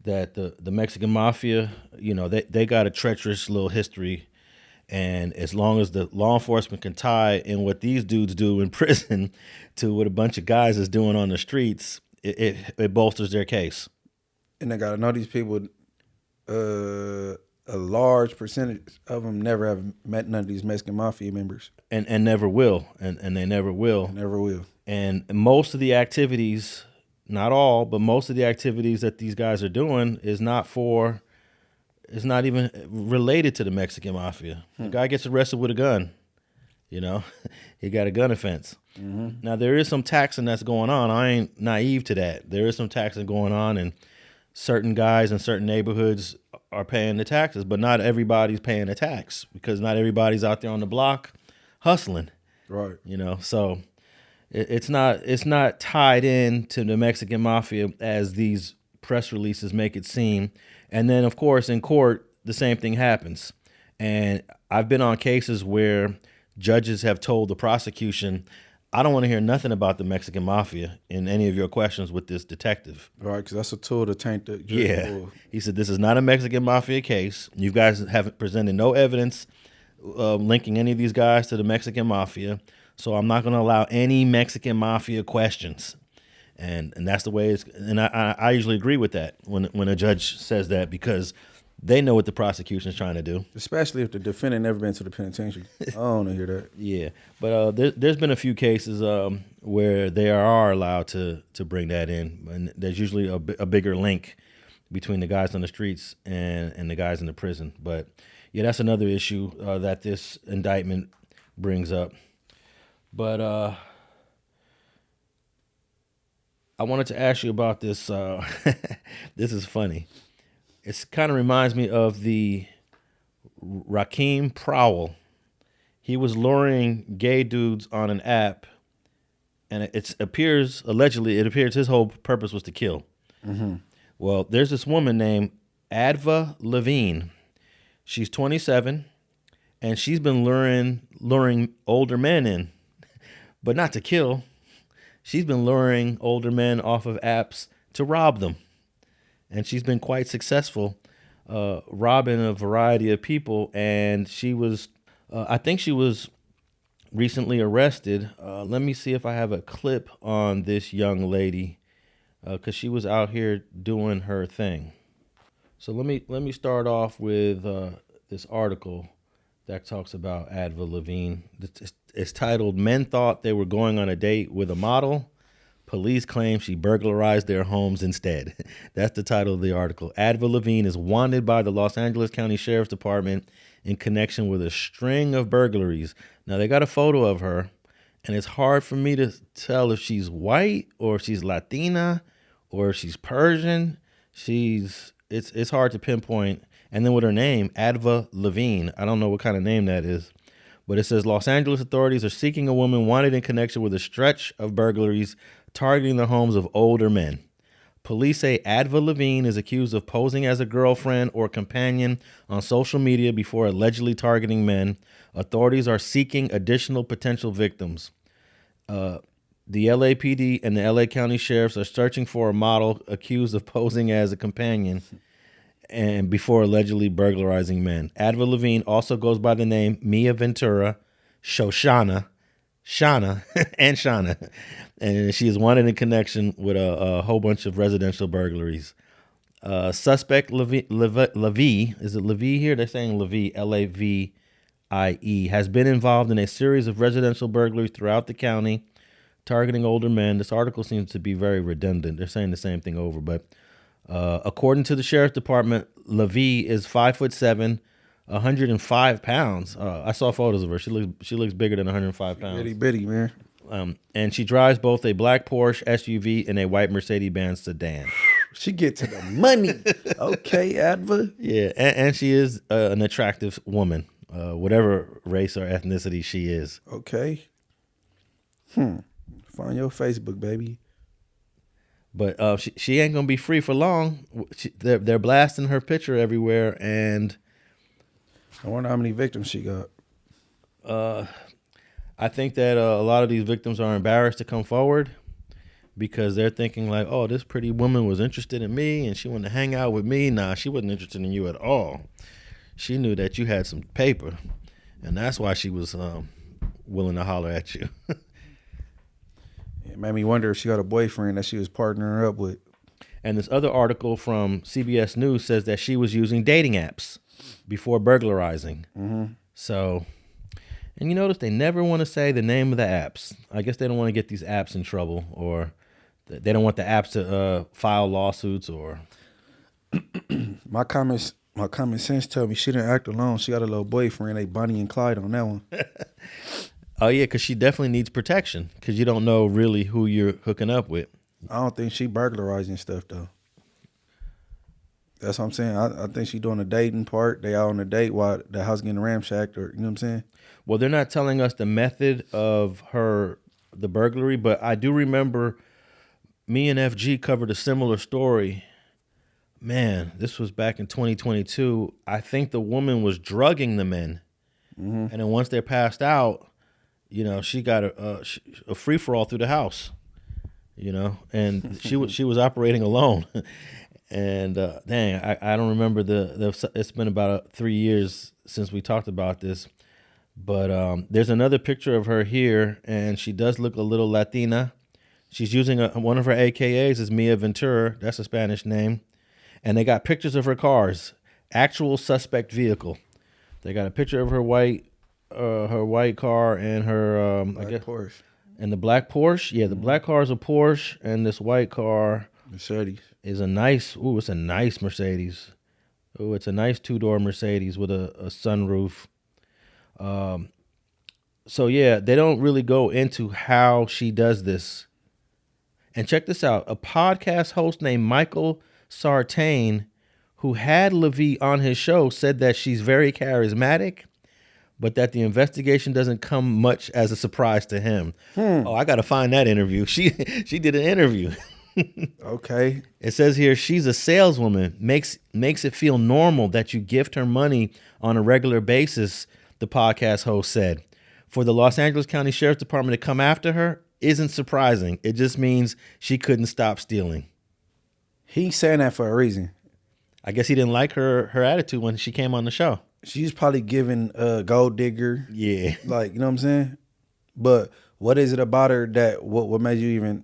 that the Mexican Mafia, you know, they got a treacherous little history, and as long as the law enforcement can tie in what these dudes do in prison to what a bunch of guys is doing on the streets, it bolsters their case. And they got to know these people, a large percentage of them never have met none of these Mexican Mafia members. And never will, and they never will. Never will. And most of the activities, not all, but most of the activities that these guys are doing is not even related to the Mexican Mafia. The guy gets arrested with a gun. You know, he got a gun offense. Now, there is some taxing that's going on. I ain't naive to that. There is some taxing going on, and certain guys in certain neighborhoods are paying the taxes, but not everybody's paying a tax because not everybody's out there on the block hustling. Right. You know, so it's not tied in to the Mexican Mafia as these press releases make it seem. And then, of course, in court, the same thing happens. And I've been on cases where judges have told the prosecution, I don't want to hear nothing about the Mexican Mafia in any of your questions with this detective. Right, because that's a tool to taint the jury. Yeah. He said, this is not a Mexican Mafia case. You guys haven't presented no evidence linking any of these guys to the Mexican Mafia. So I'm not going to allow any Mexican Mafia questions. And that's the way it's, and I usually agree with that when a judge says that, because they know what the prosecution is trying to do. Especially if the defendant never been to the penitentiary. I don't want to hear that. Yeah, but there's been a few cases where they are allowed to bring that in, and there's usually a bigger link between the guys on the streets and the guys in the prison. But yeah, that's another issue that this indictment brings up. But I wanted to ask you about this. This is funny. It kind of reminds me of the Rakeem Prowell. He was luring gay dudes on an app, and it appears his whole purpose was to kill. Well, there's this woman named Adva Levie. She's 27, and she's been luring older men in, but not to kill. She's been luring older men off of apps to rob them. And she's been quite successful robbing a variety of people. And she was, I think she was recently arrested. Let me see if I have a clip on this young lady, because she was out here doing her thing. So let me start off with this article that talks about Adva Levie. It's titled, "Men Thought They Were Going on a Date with a Model. Police claim she burglarized their homes instead." That's the title of the article. Adva Levie is wanted by the Los Angeles County Sheriff's Department in connection with a string of burglaries. Now, they got a photo of her, and it's hard for me to tell if she's white or if she's Latina or if she's Persian. It's hard to pinpoint. And then with her name, Adva Levie, I don't know what kind of name that is. But it says Los Angeles authorities are seeking a woman wanted in connection with a stretch of burglaries targeting the homes of older men. Police say Adva Levie is accused of posing as a girlfriend or companion on social media before allegedly targeting men. Authorities are seeking additional potential victims. The LAPD and the LA County Sheriffs are searching for a model accused of posing as a companion and before allegedly burglarizing men. Adva Levie also goes by the name Mia Ventura, Shoshana, Shana, and Shana. And she is wanted in connection with a whole bunch of residential burglaries. Suspect Levie, is it Levie here? They're saying Levie, Lavie, has been involved in a series of residential burglaries throughout the county, targeting older men. This article seems to be very redundant. They're saying the same thing over, but according to the Sheriff's Department, Levie is 5'7", 105 pounds. I saw photos of her. She looks bigger than 105 pounds. Bitty bitty, man. And she drives both a black Porsche SUV and a white Mercedes-Benz sedan. She get to the money. Okay, Adva. Yeah, and she is an attractive woman, whatever race or ethnicity she is. Okay. Find your Facebook, baby. But she ain't gonna be free for long. They're blasting her picture everywhere, and I wonder how many victims she got. I think that a lot of these victims are embarrassed to come forward because they're thinking like, oh, this pretty woman was interested in me and she wanted to hang out with me. Nah, she wasn't interested in you at all. She knew that you had some paper, and that's why she was willing to holler at you. It made me wonder if she got a boyfriend that she was partnering up with. And this other article from CBS News says that she was using dating apps before burglarizing. So, and you notice they never want to say the name of the apps. I guess they don't want to get these apps in trouble, or they don't want the apps to file lawsuits or. My common sense tell me she didn't act alone. She got a little boyfriend, they Bonnie and Clyde on that one. Oh yeah, because she definitely needs protection because you don't know really who you're hooking up with. I don't think she burglarizing stuff though. That's what I'm saying. I think she doing the dating part. They out on a date while the house getting ramshacked, or you know what I'm saying. Well, they're not telling us the method of the burglary, but I do remember me and FG covered a similar story. Man, this was back in 2022. I think the woman was drugging the men, and then once they're passed out, you know, she got a free for all through the house, you know, and she was operating alone. And dang, I don't remember it's been about 3 years since we talked about this, but there's another picture of her here, and she does look a little Latina. She's using one of her AKAs is Mia Ventura. That's a Spanish name. And they got pictures of her cars, actual suspect vehicle. They got a picture of her white car and her Porsche. And the black Porsche. Yeah, the black car is a Porsche, and this white car Mercedes is a nice. Ooh, it's a nice Mercedes. Ooh, it's a nice 2-door Mercedes with a sunroof. So yeah, they don't really go into how she does this. And check this out: a podcast host named Michael Sartain, who had Levie on his show, said that she's very charismatic, but that the investigation doesn't come much as a surprise to him. Oh, I got to find that interview. She did an interview. Okay. It says here, she's a saleswoman, makes it feel normal that you gift her money on a regular basis, the podcast host said. For the Los Angeles County Sheriff's Department to come after her isn't surprising. It just means she couldn't stop stealing. He's saying that for a reason. I guess he didn't like her attitude when she came on the show. She's probably giving gold digger. Yeah. Like, you know what I'm saying? But what is it about her that what made you even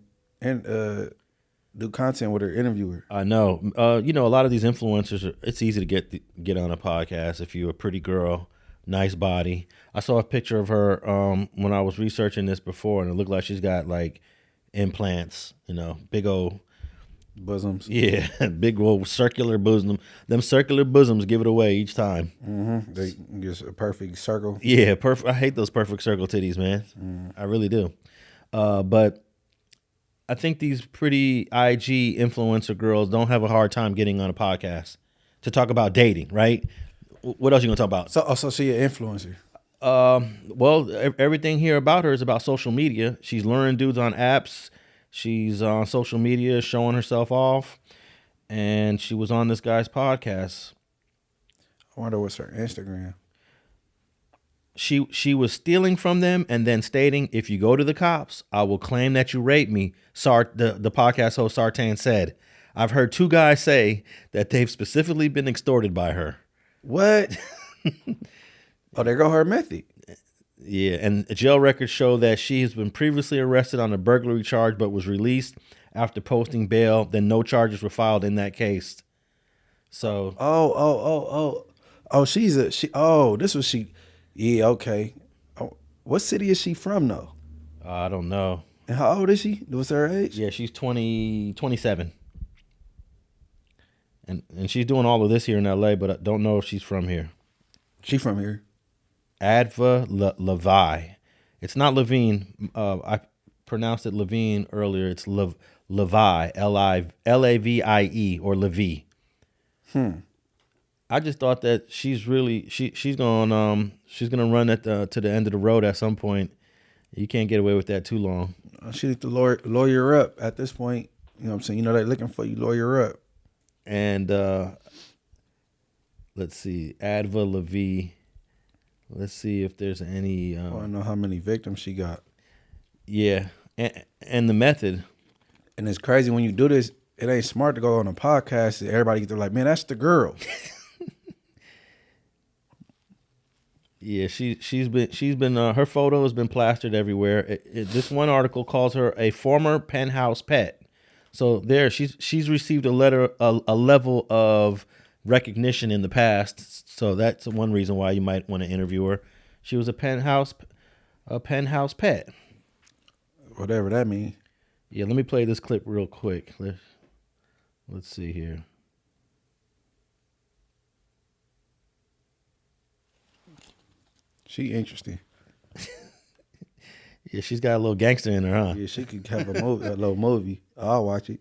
do content with her, interview her? I know. You know, a lot of these influencers, it's easy to get on a podcast if you're a pretty girl, nice body. I saw a picture of her when I was researching this before, and it looked like she's got like implants, you know, big old bosoms. Yeah, big old circular bosom. Them circular bosoms give it away each time. Mm-hmm. They just a perfect circle. Yeah, perfect. I hate those perfect circle titties, man. I really do. But I think these pretty IG influencer girls don't have a hard time getting on a podcast to talk about dating, right? What else you gonna talk about? So she an influencer. Well, everything here about her is about social media. She's luring dudes on apps. She's on social media showing herself off, and she was on this guy's podcast. I wonder what's her Instagram. She was stealing from them and then stating, if you go to the cops, I will claim that you raped me. The podcast host Sartain said, I've heard 2 guys say that they've specifically been extorted by her. What? Oh, there go her method. Yeah, and jail records show that she has been previously arrested on a burglary charge but was released after posting bail. Then no charges were filed in that case. So this was she. Yeah, okay. Oh, what city is she from though? I don't know. And how old is she? What's her age? Yeah, she's 27. And she's doing all of this here in LA, but I don't know if she's from here. She from here. Adva Levie. It's not Levine. I pronounced it Levine earlier. It's Levie, Lavie, or Levie. I just thought that she's gonna run to the end of the road at some point. You can't get away with that too long. She need to lawyer up at this point. You know what I'm saying? You know they're looking for you, lawyer up. And let's see, Adva Levie. Let's see if there's any. I want to know how many victims she got. Yeah, and the method. And it's crazy when you do this. It ain't smart to go on a podcast and everybody get there like, man, that's the girl. Yeah, she's been her photo has been plastered everywhere. This one article calls her a former penthouse pet. So there, she's received a level of recognition in the past. So that's one reason why you might want to interview her. She was a penthouse pet. Whatever that means. Yeah, let me play this clip real quick. Let's see here. She interesting. Yeah, she's got a little gangster in her, huh? Yeah, she could have a little movie. I'll watch it.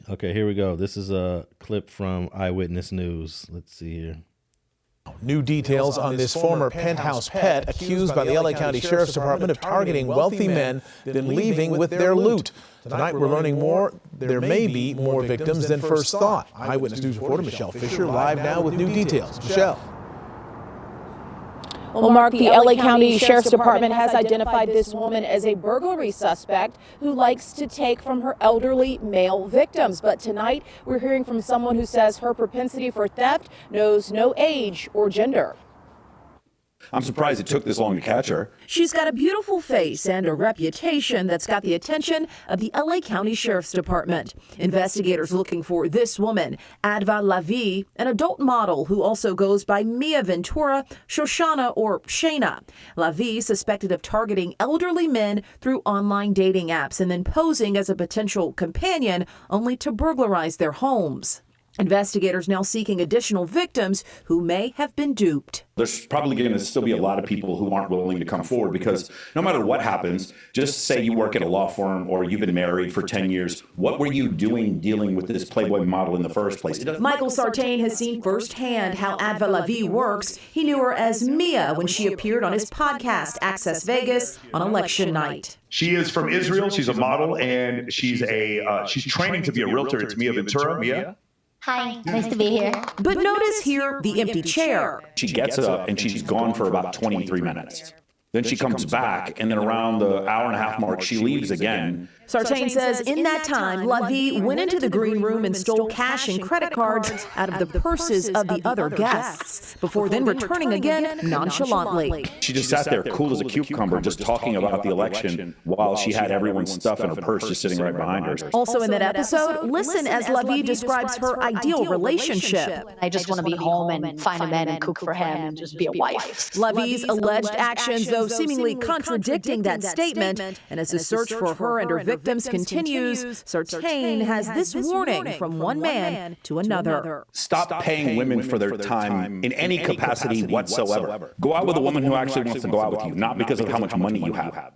Okay, here we go. This is a clip from Eyewitness News. Let's see here. New details on this former penthouse pet accused by the LA County Sheriff's Department of targeting wealthy men, then leaving with their loot. Tonight we're learning more. There may be more victims than first thought. Eyewitness News reporter Michelle Fisher live now with new details. Michelle. Well, Mark, the LA County Sheriff's Department has identified this woman as a burglary suspect who likes to take from her elderly male victims. But tonight, we're hearing from someone who says her propensity for theft knows no age or gender. I'm surprised it took this long to catch her. She's got a beautiful face and a reputation that's got the attention of the LA County Sheriff's Department. Investigators looking for this woman, Adva Levie, an adult model who also goes by Mia Ventura, Shoshana, or Shayna. Levie suspected of targeting elderly men through online dating apps and then posing as a potential companion only to burglarize their homes. Investigators now seeking additional victims who may have been duped. There's probably going to still be a lot of people who aren't willing to come forward because no matter what happens, just say you work at a law firm or you've been married for 10 years, what were you doing dealing with this Playboy model in the first place? Michael Sartain has seen firsthand how Adva Levie works. He knew her as Mia when she appeared on his podcast, Access Vegas, on election night. She is from Israel. She's a model, and she's training to be a realtor. It's Mia Ventura. Mia? Hi, nice to be here. But notice here the empty chair. She gets up and she's gone for about 23 minutes. Then she comes back, and then around the hour and a half mark, she leaves again. Sartain says in that time, Levie went into the green room and stole cash and credit cards out of the purses of the other guests, before then returning again nonchalantly. She just sat there cool as a cucumber, just talking about the election while she had everyone's stuff in her purse just sitting right behind her. Also in that episode, listen as Levie describes her ideal relationship. I just want to be home and find a man and cook for him and just be a wife. Levie's alleged actions, though seemingly contradicting that statement, and as the search for her and her victims continues, Sartain has this warning from one man to another. Stop paying women for their time in any capacity whatsoever. Go out with a woman who actually wants to go out with you, not because of how much money you have.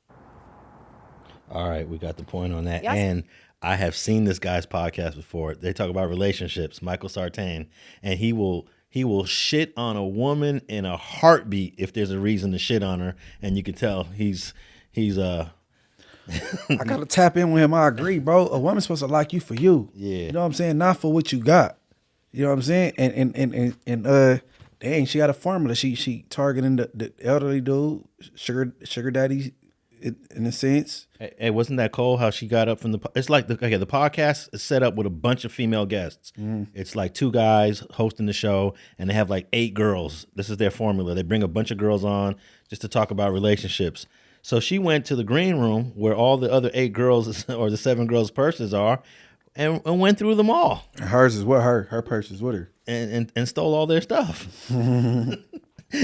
All right, we got the point on that. Yes. And I have seen this guy's podcast before. They talk about relationships, Michael Sartain, and he will shit on a woman in a heartbeat if there's a reason to shit on her, and you can tell he's I gotta tap in with him. I agree, bro. A woman's supposed to like you for you. Yeah. You know what I'm saying? Not for what you got. You know what I'm saying? And dang, she got a formula. She targeting the elderly dude, sugar daddy, in a sense. Hey, wasn't that cool how she got up from the? It's like the podcast is set up with a bunch of female guests. It's like 2 guys hosting the show, and they have like 8 girls. This is their formula. They bring a bunch of girls on just to talk about relationships. So she went to the green room where all the other 8 girls or the 7 girls' purses are, and went through them all. Hers is with her. Her purse is with her. And stole all their stuff.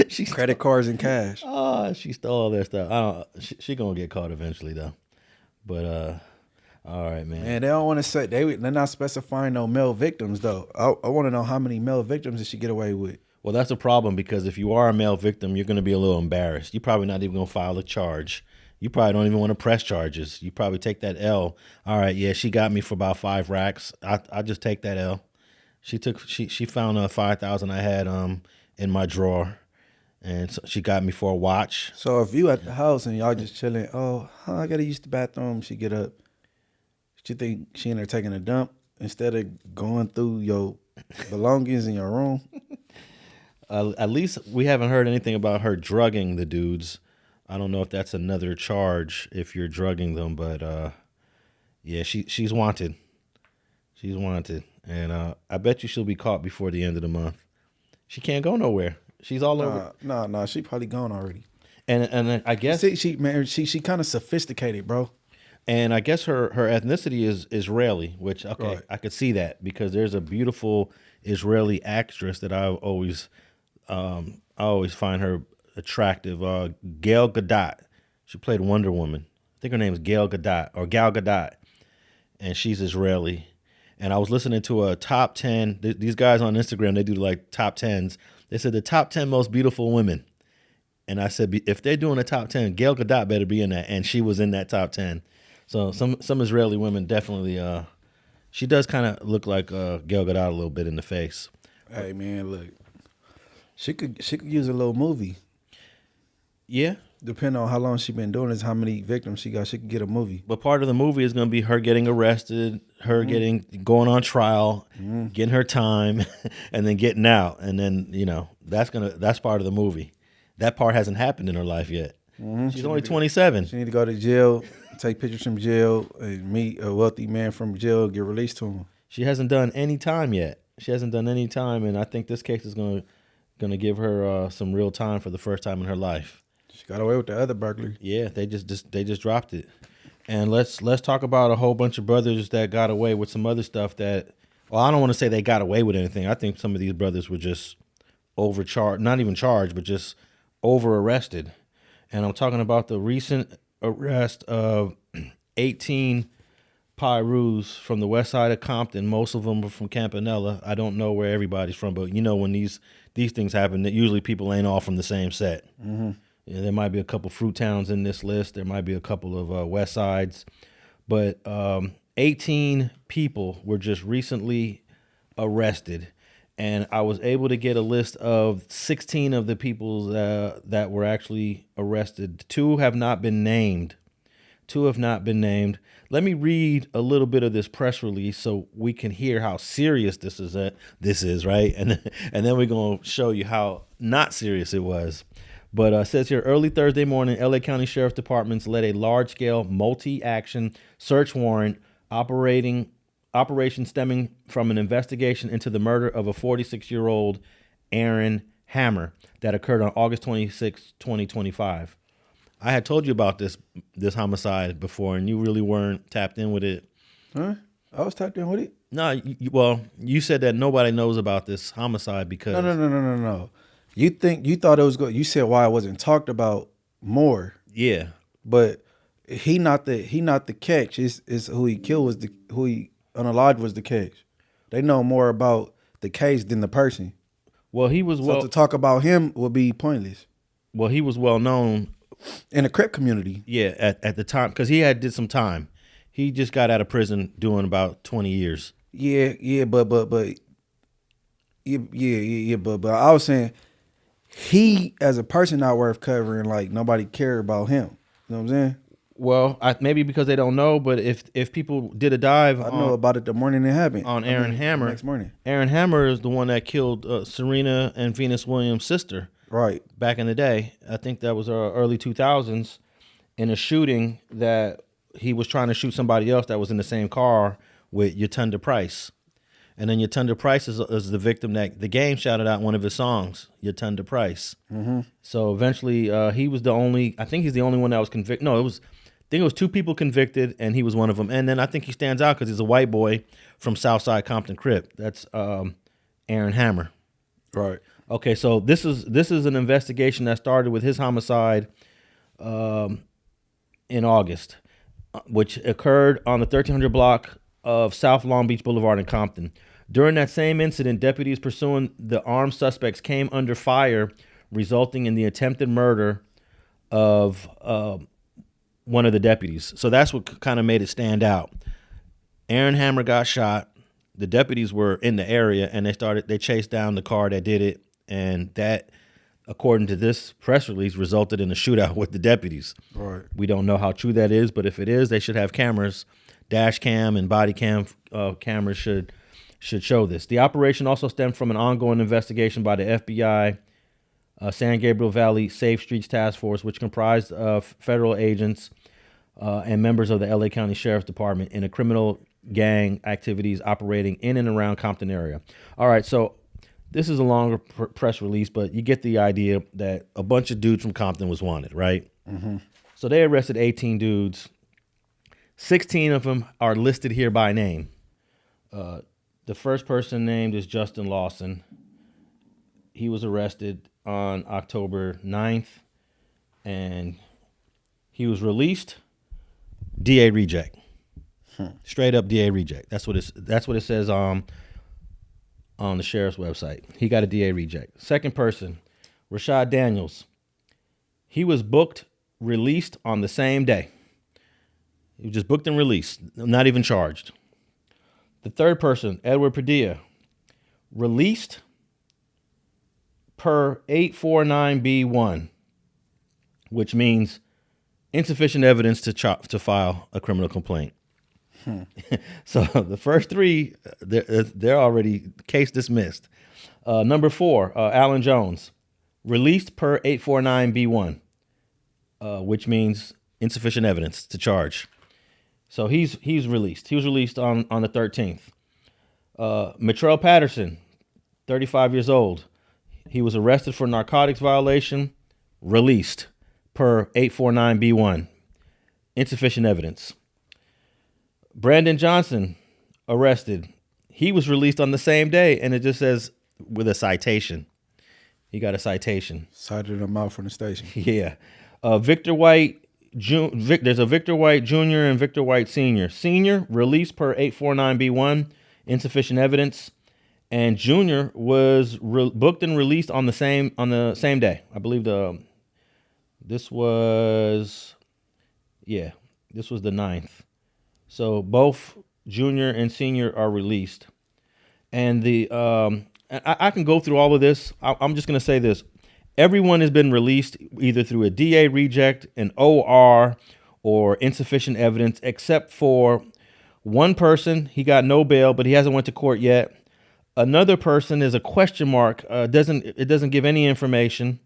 She credit cards and cash. Oh, she stole all their stuff. She gonna get caught eventually though. But all right, man. Man, they don't want to say they're not specifying no male victims though. I want to know how many male victims did she get away with. Well, that's a problem because if you are a male victim, you're going to be a little embarrassed. You're probably not even going to file a charge. You probably don't even want to press charges. You probably take that L. All right, yeah, she got me for about 5 racks. I just take that L. She found $5,000 I had in my drawer, and so she got me for a watch. So if you at the house and y'all just chilling, I gotta use the bathroom. She get up. You think she in there taking a dump instead of going through your belongings in your room? At least we haven't heard anything about her drugging the dudes. I don't know if that's another charge if you're drugging them, but yeah, she's wanted. She's wanted, and I bet you she'll be caught before the end of the month. She can't go nowhere. She's all over. No, she probably gone already. And I guess she kind of sophisticated, bro. And I guess her ethnicity is Israeli, which okay, right. I could see that because there's a beautiful Israeli actress that I always find her attractive. Gal Gadot. She played Wonder Woman. I think her name is Gal Gadot, and she's Israeli. And I was listening to a top 10. These guys on Instagram, they do like top 10s. They said the top 10 most beautiful women. And I said, if they're doing a top 10, Gal Gadot better be in that. And she was in that top 10. So some Israeli women definitely, she does kind of look like Gal Gadot a little bit in the face. Hey man, look, she could use a little movie. Yeah. Depending on how long she been doing this, how many victims she got, she could get a movie. But part of the movie is going to be her getting arrested, her going on trial, getting her time, and then getting out. And then, that's part of the movie. That part hasn't happened in her life yet. She's only 27. She need to go to jail, take pictures from jail, and meet a wealthy man from jail, get released to him. She hasn't done any time yet. And I think this case is going to give her some real time for the first time in her life. She got away with the other burglary. Yeah, they just dropped it. And let's talk about a whole bunch of brothers that got away with some other stuff that, well, I don't want to say they got away with anything. I think some of these brothers were just overcharged, not even charged, but just over arrested. And I'm talking about the recent arrest of 18 Pirus from the west side of Compton. Most of them are from Campanella. I don't know where everybody's from, but when these things happen, that usually people ain't all from the same set. Yeah, there might be a couple fruit towns in this list. There might be a couple of west sides. But 18 people were just recently arrested. And I was able to get a list of 16 of the people that were actually arrested. Two have not been named. Let me read a little bit of this press release so we can hear how serious this is, right? And then we're going to show you how not serious it was. But it says here, early Thursday morning, LA County Sheriff's Departments led a large-scale multi-action search warrant operation stemming from an investigation into the murder of a 46-year-old Aaron Hammer that occurred on August 26, 2025. I had told you about this homicide before, and you really weren't tapped in with it. Huh? I was tapped in with it? No, you said that nobody knows about this homicide because... No. You thought it was good. You said why it wasn't talked about more. Yeah. But he not the catch. It's who he killed who he unalived was the catch. They know more about the case than the person. Well, he was to talk about him would be pointless. Well, he was well known in the Crip community. Yeah, at the time, because he did some time. He just got out of prison doing about 20 years. But I was saying he as a person not worth covering. Like nobody cared about him. You know what I'm saying? Well, maybe because they don't know, but if people did a dive, I know about it the morning it happened on Aaron Hammer. Next morning, Aaron Hammer is the one that killed Serena and Venus Williams' sister. Right. Back in the day, I think that was early 2000s, in a shooting that he was trying to shoot somebody else that was in the same car with Yatunda Price. And then Yatunda Price is the victim that the game shouted out one of his songs, Yatunda Price. Mm-hmm. So eventually he was I think he's the only one that was convicted. No, I think it was two people convicted and he was one of them. And then I think he stands out because he's a white boy from Southside Compton Crip. That's Aaron Hammer. Right. Okay, so this is an investigation that started with his homicide in August, which occurred on the 1300 block of South Long Beach Boulevard in Compton. During that same incident, deputies pursuing the armed suspects came under fire, resulting in the attempted murder of one of the deputies. So that's what kind of made it stand out. Aaron Hammer got shot. The deputies were in the area, and they chased down the car that did it, and that, according to this press release, resulted in a shootout with the deputies. Right. We don't know how true that is, but if it is, they should have cameras. Dash cam and body cam cameras should show this. The operation also stemmed from an ongoing investigation by the FBI, San Gabriel Valley Safe Streets Task Force, which comprised of federal agents and members of the LA County Sheriff's Department in a criminal gang activities operating in and around Compton area. All right, so this is a longer press release, but you get the idea that a bunch of dudes from Compton was wanted, right? Mm-hmm. So they arrested 18 dudes. 16 of them are listed here by name. The first person named is Justin Lawson. He was arrested on October 9th, and he was released DA reject. Straight up DA reject. That's what it says on the sheriff's website. He got a DA reject. Second person, Rashad Daniels. He was booked, released on the same day. He was just booked and released, not even charged. The third person, Edward Padilla, released per 849B1, which means insufficient evidence to file a criminal complaint. So the first three, they're already case dismissed. Number 4, Alan Jones, released per 849B1, which means insufficient evidence to charge. So he's released. He was released on the 13th. Metrell Patterson, 35 years old. He was arrested for narcotics violation, released per 849B1. Insufficient evidence. Brandon Johnson, arrested. He was released on the same day, and it just says with a citation. He got a citation. Cited him out from the station. Yeah. Victor White, there's a Victor White Jr. and Victor White Sr. Senior, released per 849B1, insufficient evidence. And Junior was booked and released on the same day. I believe this was the 9th. So both Junior and Senior are released. And I can go through all of this. I'm just going to say this. Everyone has been released either through a DA reject, an OR, or insufficient evidence, except for one person. He got no bail, but he hasn't went to court yet. Another person is a question mark. It doesn't give any information.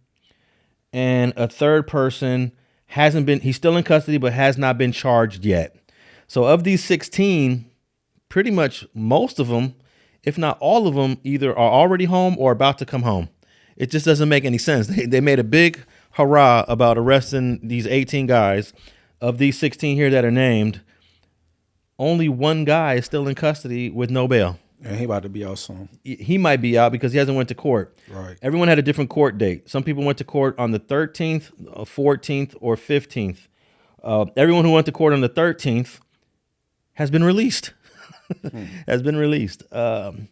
And a third person he's still in custody, but has not been charged yet. So of these 16, pretty much most of them, if not all of them, either are already home or about to come home. It just doesn't make any sense. They made a big hurrah about arresting these 18 guys. Of these 16 here that are named, only one guy is still in custody with no bail. And he about to be out soon. He might be out because he hasn't went to court. Right. Everyone had a different court date. Some people went to court on the 13th, 14th, or 15th. Everyone who went to court on the 13th has been released. Has been released. And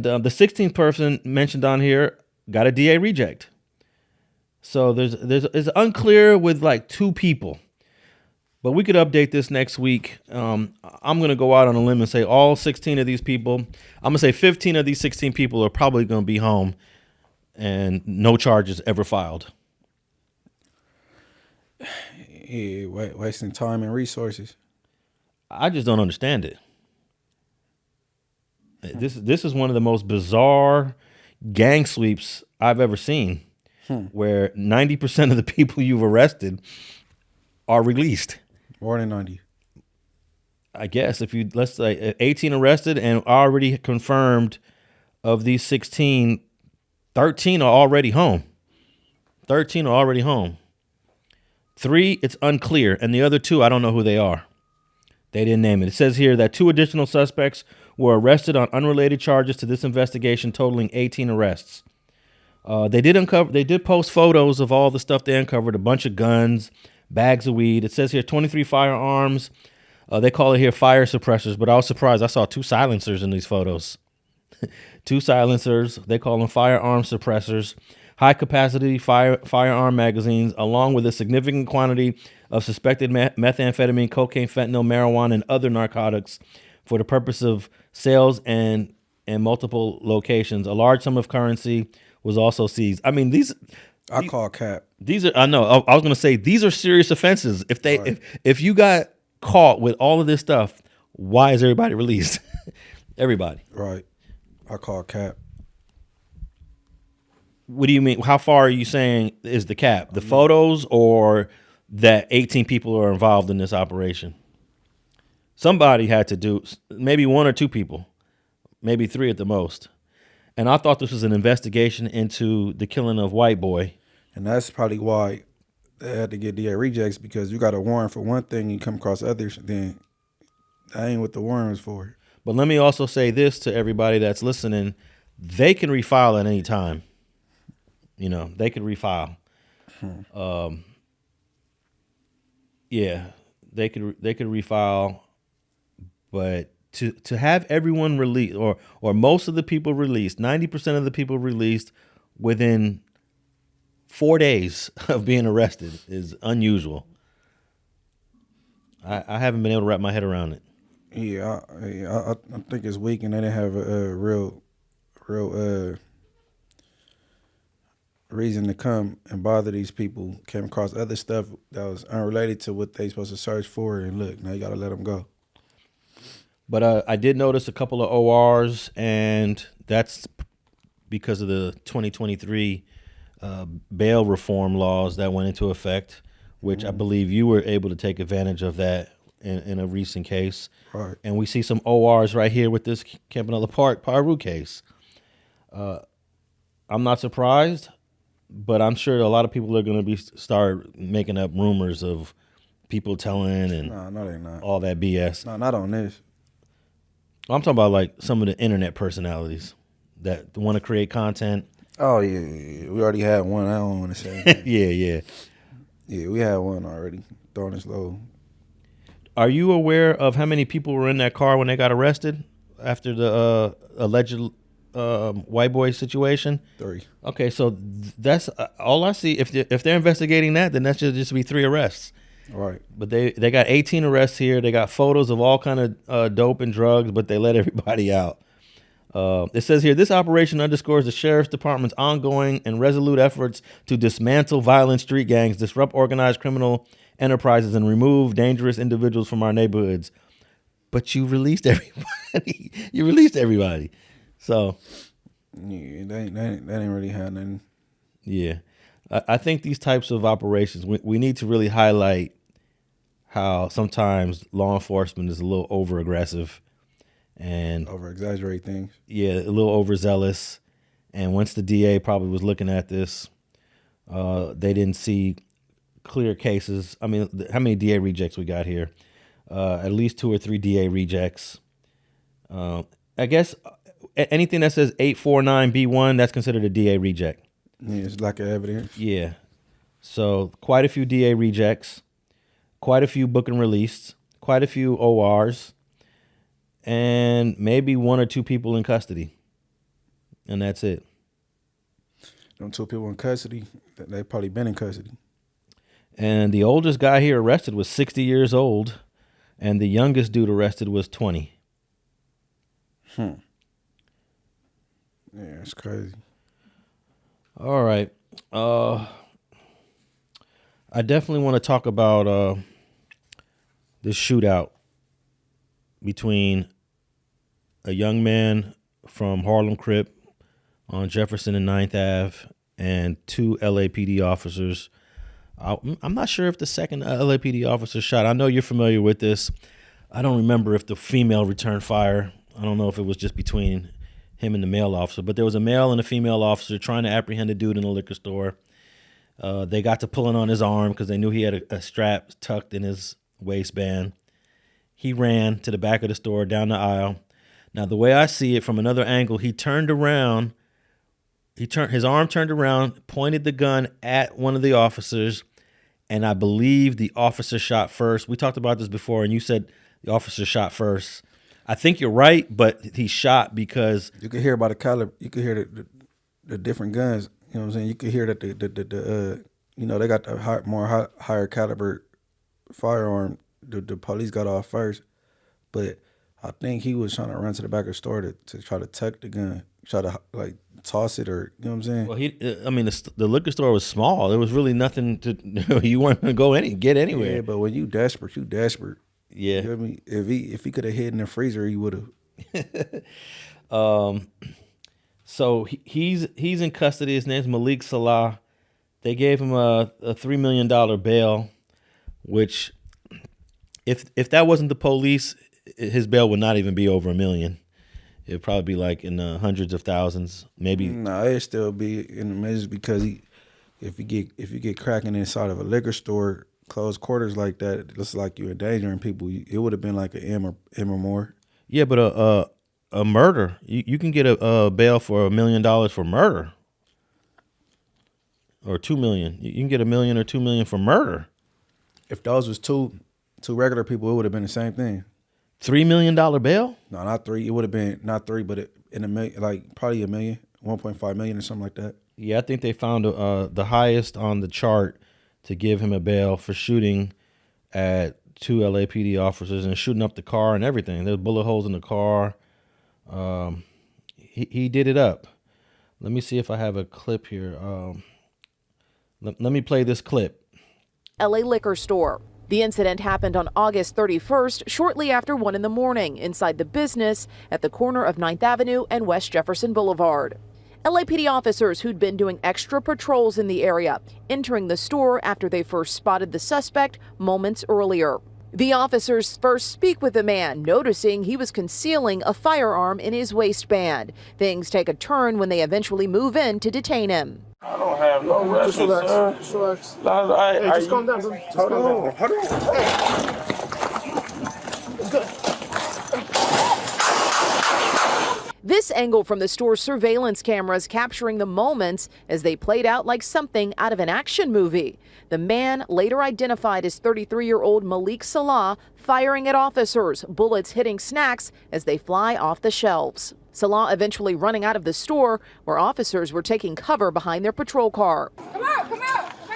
the 16th person mentioned on here got a DA reject. So it's unclear with like 2 people. But we could update this next week. I'm going to go out on a limb and say all 16 of these people, I'm going to say 15 of these 16 people are probably going to be home and no charges ever filed. Yeah, wasting time and resources. I just don't understand it. This is one of the most bizarre gang sweeps I've ever seen, where 90% of the people you've arrested are released. More than 90. I guess let's say 18 arrested and already confirmed of these 16, 13 are already home. 13 are already home. 3, it's unclear. And the other 2, I don't know who they are. They didn't name it. It says here that 2 additional suspects were arrested on unrelated charges to this investigation, totaling 18 arrests. They did post photos of all the stuff they uncovered, a bunch of guns, bags of weed. It says here 23 firearms. They call it here fire suppressors, but I was surprised. I saw 2 silencers in these photos. 2 silencers. They call them firearm suppressors. High capacity firearm magazines, along with a significant quantity of suspected methamphetamine, cocaine, fentanyl, marijuana, and other narcotics for the purpose of sales and multiple locations. A large sum of currency was also seized. I mean, I call cap. These are, I know. I was going to say these are serious offenses. If you got caught with all of this stuff, why is everybody released? Everybody. Right. I call cap. What do you mean? How far are you saying is the cap? The photos or that 18 people are involved in this operation? Somebody had to do, maybe 1 or 2 people, maybe 3 at the most. And I thought this was an investigation into the killing of White Boy. And that's probably why they had to get DA rejects, because you got a warrant for one thing, you come across others, then that ain't what the warrant was for. But let me also say this to everybody that's listening. They can refile at any time. You know, they could refile. They they could refile, but to have everyone released or most of the people released, 90% of the people released within 4 days of being arrested is unusual. I haven't been able to wrap my head around it. Yeah, I think it's weak, and they didn't have a real reason to come and bother these people. Came across other stuff that was unrelated to what they supposed to search for, and look, now you got to let them go. But I did notice a couple of ORs, and that's because of the 2023 bail reform laws that went into effect, which I believe you were able to take advantage of that in a recent case. Right. And we see some ORs right here with this Campanella Park Pirus case. I'm not surprised, but I'm sure a lot of people are going to start making up rumors of people telling and no, they not. all that BS. No, not on this. I'm talking about like some of the internet personalities that want to create content. Oh yeah. We already had one. I don't want to say anything. Yeah, we had one already. Throwing this low. Are you aware of how many people were in that car when they got arrested after the alleged white boy situation? 3. Okay, so that's all I see. If they're investigating that, then that should just be 3 arrests. Right. But they got 18 arrests here. They got photos of all kind of dope and drugs, but they let everybody out. It says here, this operation underscores the Sheriff's Department's ongoing and resolute efforts to dismantle violent street gangs, disrupt organized criminal enterprises, and remove dangerous individuals from our neighborhoods. But you released everybody. So yeah, they ain't really had nothing. Yeah. I think these types of operations, we need to really highlight how sometimes law enforcement is a little over-aggressive and over-exaggerate things. Yeah, a little overzealous. And once the DA probably was looking at this, they didn't see clear cases. I mean, how many DA rejects we got here? At least 2 or 3 DA rejects. I guess anything that says 849B1, that's considered a DA reject. Yeah, it's lack of evidence. Yeah. So quite a few DA rejects, quite a few book and released, quite a few ORs, and maybe 1 or 2 people in custody. And that's it. Them 2 people in custody, they probably been in custody. And the oldest guy here arrested was 60 years old, and the youngest dude arrested was 20. Yeah, it's crazy. All right. I definitely want to talk about this shootout between a young man from Harlem Crip on Jefferson and 9th Ave and 2 LAPD officers. I'm not sure if the second LAPD officer shot. I know you're familiar with this. I don't remember if the female returned fire. I don't know if it was just between him and the male officer, but there was a male and a female officer trying to apprehend a dude in a liquor store. They got to pulling on his arm because they knew he had a strap tucked in his waistband. He ran to the back of the store, down the aisle. Now, the way I see it from another angle, he turned around. His arm turned around, pointed the gun at one of the officers, and I believe the officer shot first. We talked about this before, and you said the officer shot first. I think you're right, but he shot because you could hear about the caliber. You could hear the different guns. You know what I'm saying? You could hear that the they got the higher caliber firearm. The police got off first, but I think he was trying to run to the back of the store to try to tuck the gun, try to like toss it, or you know what I'm saying? Well, the liquor store was small. There was really nothing to. You weren't going to get anywhere. Yeah, but when you desperate, you desperate. Yeah. You know what I mean? If he could have hid in the freezer, he would have. So he's in custody. His name's Malik Salaah. They gave him a $3 million bail, which if that wasn't the police, his bail would not even be over $1 million. It'd probably be like in the hundreds of thousands, maybe. No, it'd still be in the millions because if you get cracking inside of a liquor store, close quarters like that, it looks like you're endangering people. It would have been like an M or more. Yeah, but a murder, you can get a bail for $1 million for murder, or $2 million. You can get $1 million or $2 million for murder. If those was two 2 regular people, it would have been the same thing. $3 million bail? No, not 3. It would have been not 3, but in a million, like probably $1 million, 1.5 million or something like that. Yeah, I think they found the highest on the chart to give him a bail for shooting at 2 LAPD officers and shooting up the car and everything. There's bullet holes in the car. He did it up. Let me see if I have a clip here. Let me play this clip. LA liquor store. The incident happened on August 31st, shortly after 1 in the morning, inside the business at the corner of 9th Avenue and West Jefferson Boulevard. LAPD officers who'd been doing extra patrols in the area, entering the store after they first spotted the suspect moments earlier. The officers first speak with the man, noticing he was concealing a firearm in his waistband. Things take a turn when they eventually move in to detain him. I don't have no weapons, Just relax. sir. Just relax. Hey, Just calm down, bro. Just calm down. Hold on. This angle from the store's surveillance cameras capturing the moments as they played out like something out of an action movie. The man, later identified as 33-year-old Malik Salaah, firing at officers, bullets hitting snacks as they fly off the shelves. Salaah eventually running out of the store where officers were taking cover behind their patrol car. Come out, come out, come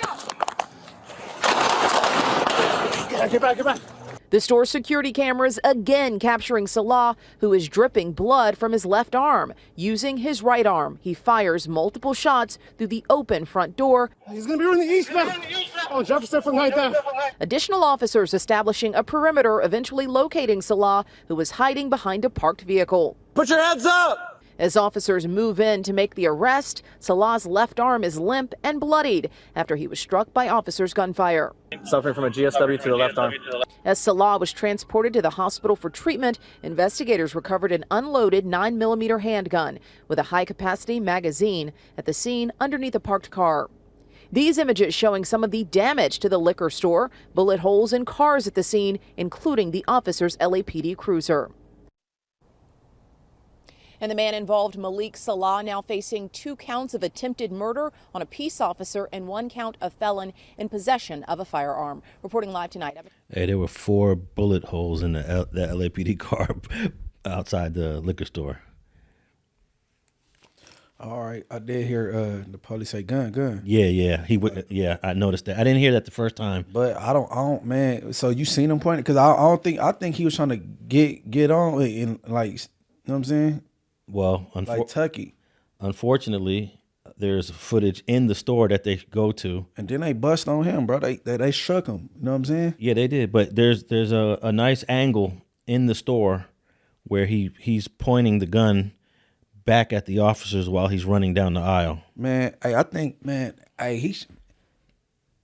out. Get back. The store security cameras again capturing Salaah, who is dripping blood from his left arm. Using his right arm, he fires multiple shots through the open front door. He's going to be running eastbound on Jefferson from 9th Ave. Additional officers establishing a perimeter, eventually locating Salaah, who was hiding behind a parked vehicle. Put your hands up! As officers move in to make the arrest, Salah's left arm is limp and bloodied after he was struck by officers' gunfire. Suffering from a GSW to the left arm. As Salaah was transported to the hospital for treatment, investigators recovered an unloaded 9mm handgun with a high-capacity magazine at the scene underneath a parked car. These images showing some of the damage to the liquor store, bullet holes in cars at the scene, including the officer's LAPD cruiser. And the man involved, Malik Salaah, now facing 2 counts of attempted murder on a peace officer and 1 count of felon in possession of a firearm. Reporting live tonight. Hey, there were 4 bullet holes in the LAPD car outside the liquor store. All right, I did hear the police say gun. Yeah, he would. Yeah, I noticed that. I didn't hear that the first time. But I don't, man. So you seen him pointing? Because I think he was trying to get on and like, you know what I'm saying? Well, like Tucky. Unfortunately, there's footage in the store that they go to, and then they bust on him, bro. They shook him. You know what I'm saying? Yeah, they did. But there's a nice angle in the store where he's pointing the gun back at the officers while he's running down the aisle. Man, I think he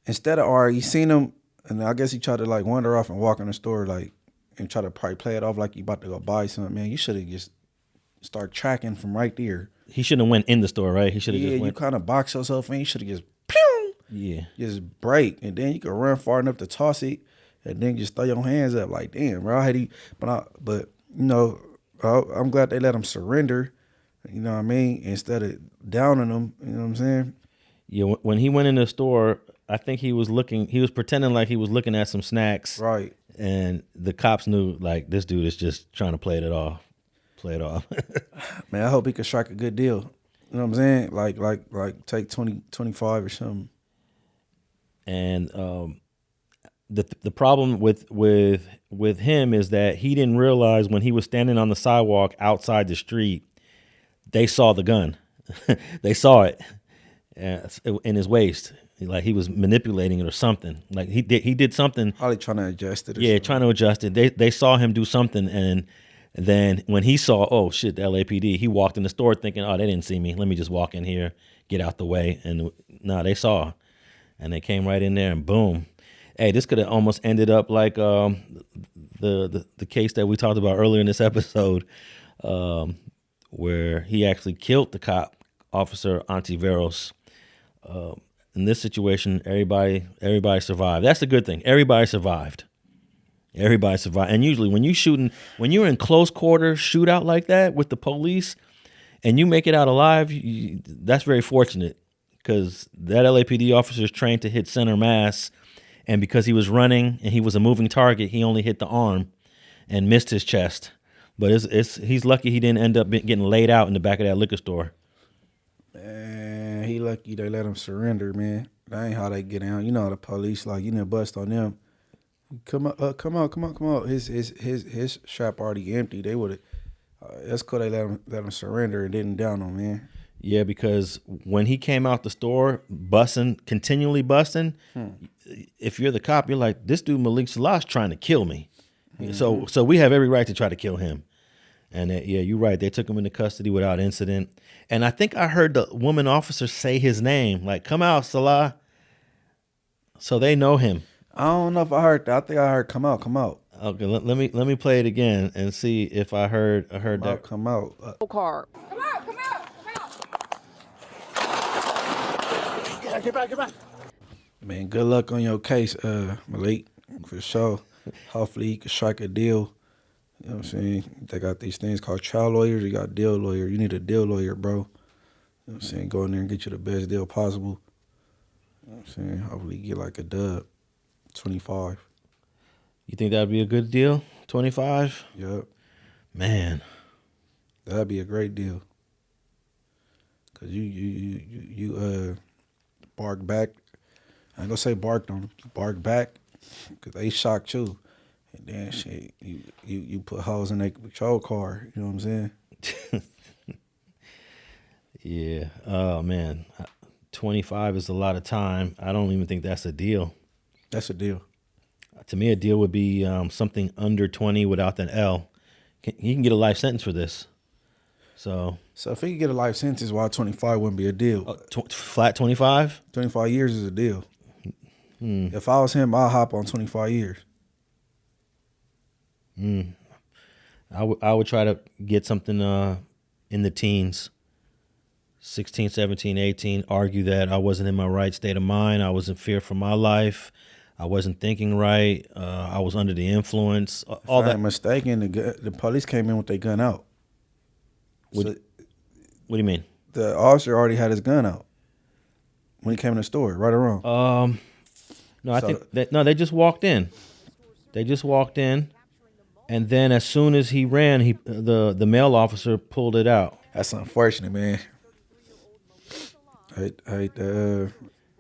instead of he seen him, and I guess he tried to like wander off and walk in the store like and try to probably play it off like you about to go buy something. Man, you should have just start tracking from right there. He shouldn't have went in the store, right? He should have just went. You kind of box yourself in. You should have just pew. Yeah. Just break, and then you can run far enough to toss it, and then just throw your hands up like, damn, bro. But you know, I'm glad they let him surrender. You know what I mean? Instead of downing him, you know what I'm saying? Yeah. When he went in the store, I think he was pretending like he was looking at some snacks. Right. And the cops knew like this dude is just trying to play it off. Man, I hope he could strike a good deal. You know what I'm saying? Like take 20, 25 or something. And the problem with him is that he didn't realize when he was standing on the sidewalk outside the street, they saw the gun. They saw it in his waist. Like he was manipulating it or something. Like he did something. Probably trying to adjust it. Yeah, trying to adjust it. They saw him do something, and then when he saw, oh shit, the LAPD, he walked in the store thinking, oh, they didn't see me. Let me just walk in here, get out the way. And no, they saw, and they came right in there, and boom. Hey, this could have almost ended up like the case that we talked about earlier in this episode, where he actually killed the cop, Officer Ontiveros. In this situation, everybody survived. That's the good thing. Everybody survived. And usually when you're in close quarters shootout like that with the police and you make it out alive, that's very fortunate because that LAPD officer is trained to hit center mass and because he was running and he was a moving target, he only hit the arm and missed his chest. But he's lucky he didn't end up getting laid out in the back of that liquor store. Man, he lucky they let him surrender, man. That ain't how they get down. You know how the police bust on them. Come on. His shop already empty. They would have. That's cool. They let him surrender and didn't down him, man. Yeah, because when he came out the store continually busting, if you're the cop, you're like, this dude Malik Salaah's trying to kill me. Mm-hmm. So we have every right to try to kill him. And yeah, you're right. They took him into custody without incident. And I think I heard the woman officer say his name, like, come out, Salaah. So they know him. I don't know if I heard that. I think I heard come out. Okay, let me play it again and see if I heard that. Come out. Car. Come out. Get back. Man, good luck on your case, Malik, for sure. Hopefully you can strike a deal. You know what I'm saying? They got these things called trial lawyers. You got deal lawyer. You need a deal lawyer, bro. You know what I'm saying? Go in there and get you the best deal possible. You know what I'm saying? Hopefully you get like a dub, 25. You think that'd be a good deal? 25? Yep. Man. That'd be a great deal. Cause you bark back. I ain't gonna say barked on them. Bark back. Cause they shocked you. And then shit, you put holes in their patrol car. You know what I'm saying? Yeah. Oh man. 25 is a lot of time. I don't even think that's a deal. That's a deal. To me, a deal would be something under 20 without that L. He can get a life sentence for this. So if he could get a life sentence, why 25 wouldn't be a deal? Flat 25? 25 years is a deal. If I was him, I'd hop on 25 years. I would try to get something in the teens, 16, 17, 18, argue that I wasn't in my right state of mind. I was in fear for my life. I wasn't thinking right. I was under the influence. All that. If I'm mistaken, the police came in with their gun out. What do you mean? The officer already had his gun out when he came in the store, right or wrong? No, I think they just walked in. They just walked in, and then as soon as he ran, the male officer pulled it out. That's unfortunate, man.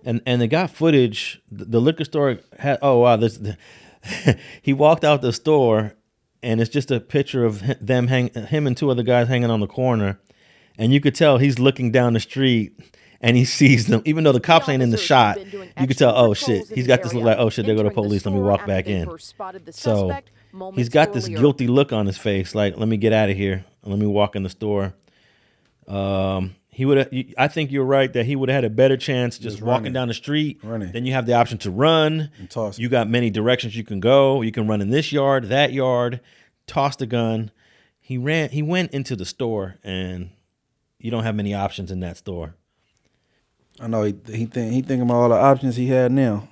And they got footage. The liquor store had. Oh wow! He walked out the store, and it's just a picture of him and two other guys hanging on the corner, and you could tell he's looking down the street. And he sees them, even though the cops ain't in the shot. You could tell, oh shit, he's got this look like, oh shit, there go the police. Let me walk back in. So he's got this guilty look on his face, like, let me get out of here. Let me walk in the store. He would. I think you're right that he would have had a better chance just walking down the street. Then you have the option to run. And toss. You got many directions you can go. You can run in this yard, that yard, toss the gun. He went into the store, and you don't have many options in that store. I know he thinking about all the options he had now.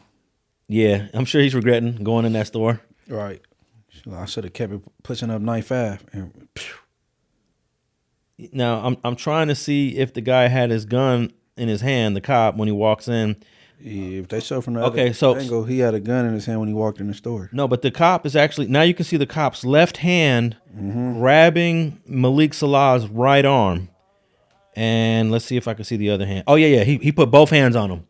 Yeah, I'm sure he's regretting going in that store. Right. I should have kept it pushing up 95. Now I'm trying to see if the guy had his gun in his hand, the cop, when he walks in. Yeah, if they show from the other angle, he had a gun in his hand when he walked in the store. No, but the cop is actually, now you can see the cop's left hand grabbing Malik Salaah's right arm. And let's see if I can see the other hand. Oh, yeah. He put both hands on him.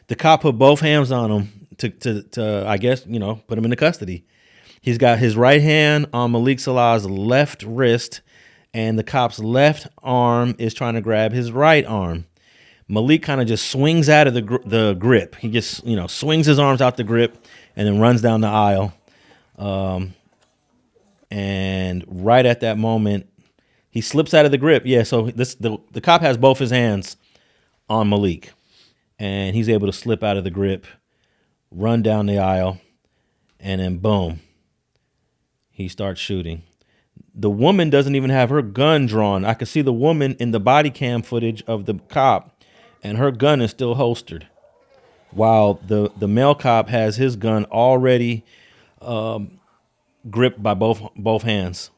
The cop put both hands on him to I guess, put him into custody. He's got his right hand on Malik Salaah's left wrist, and the cop's left arm is trying to grab his right arm. Malik kind of just swings out of the grip. He just, swings his arms out the grip and then runs down the aisle. And right at that moment, he slips out of the grip. Yeah, so the cop has both his hands on Malik, and he's able to slip out of the grip, run down the aisle, and then boom, he starts shooting. The woman doesn't even have her gun drawn. I could see the woman in the body cam footage of the cop, and her gun is still holstered, while the male cop has his gun already gripped by both hands.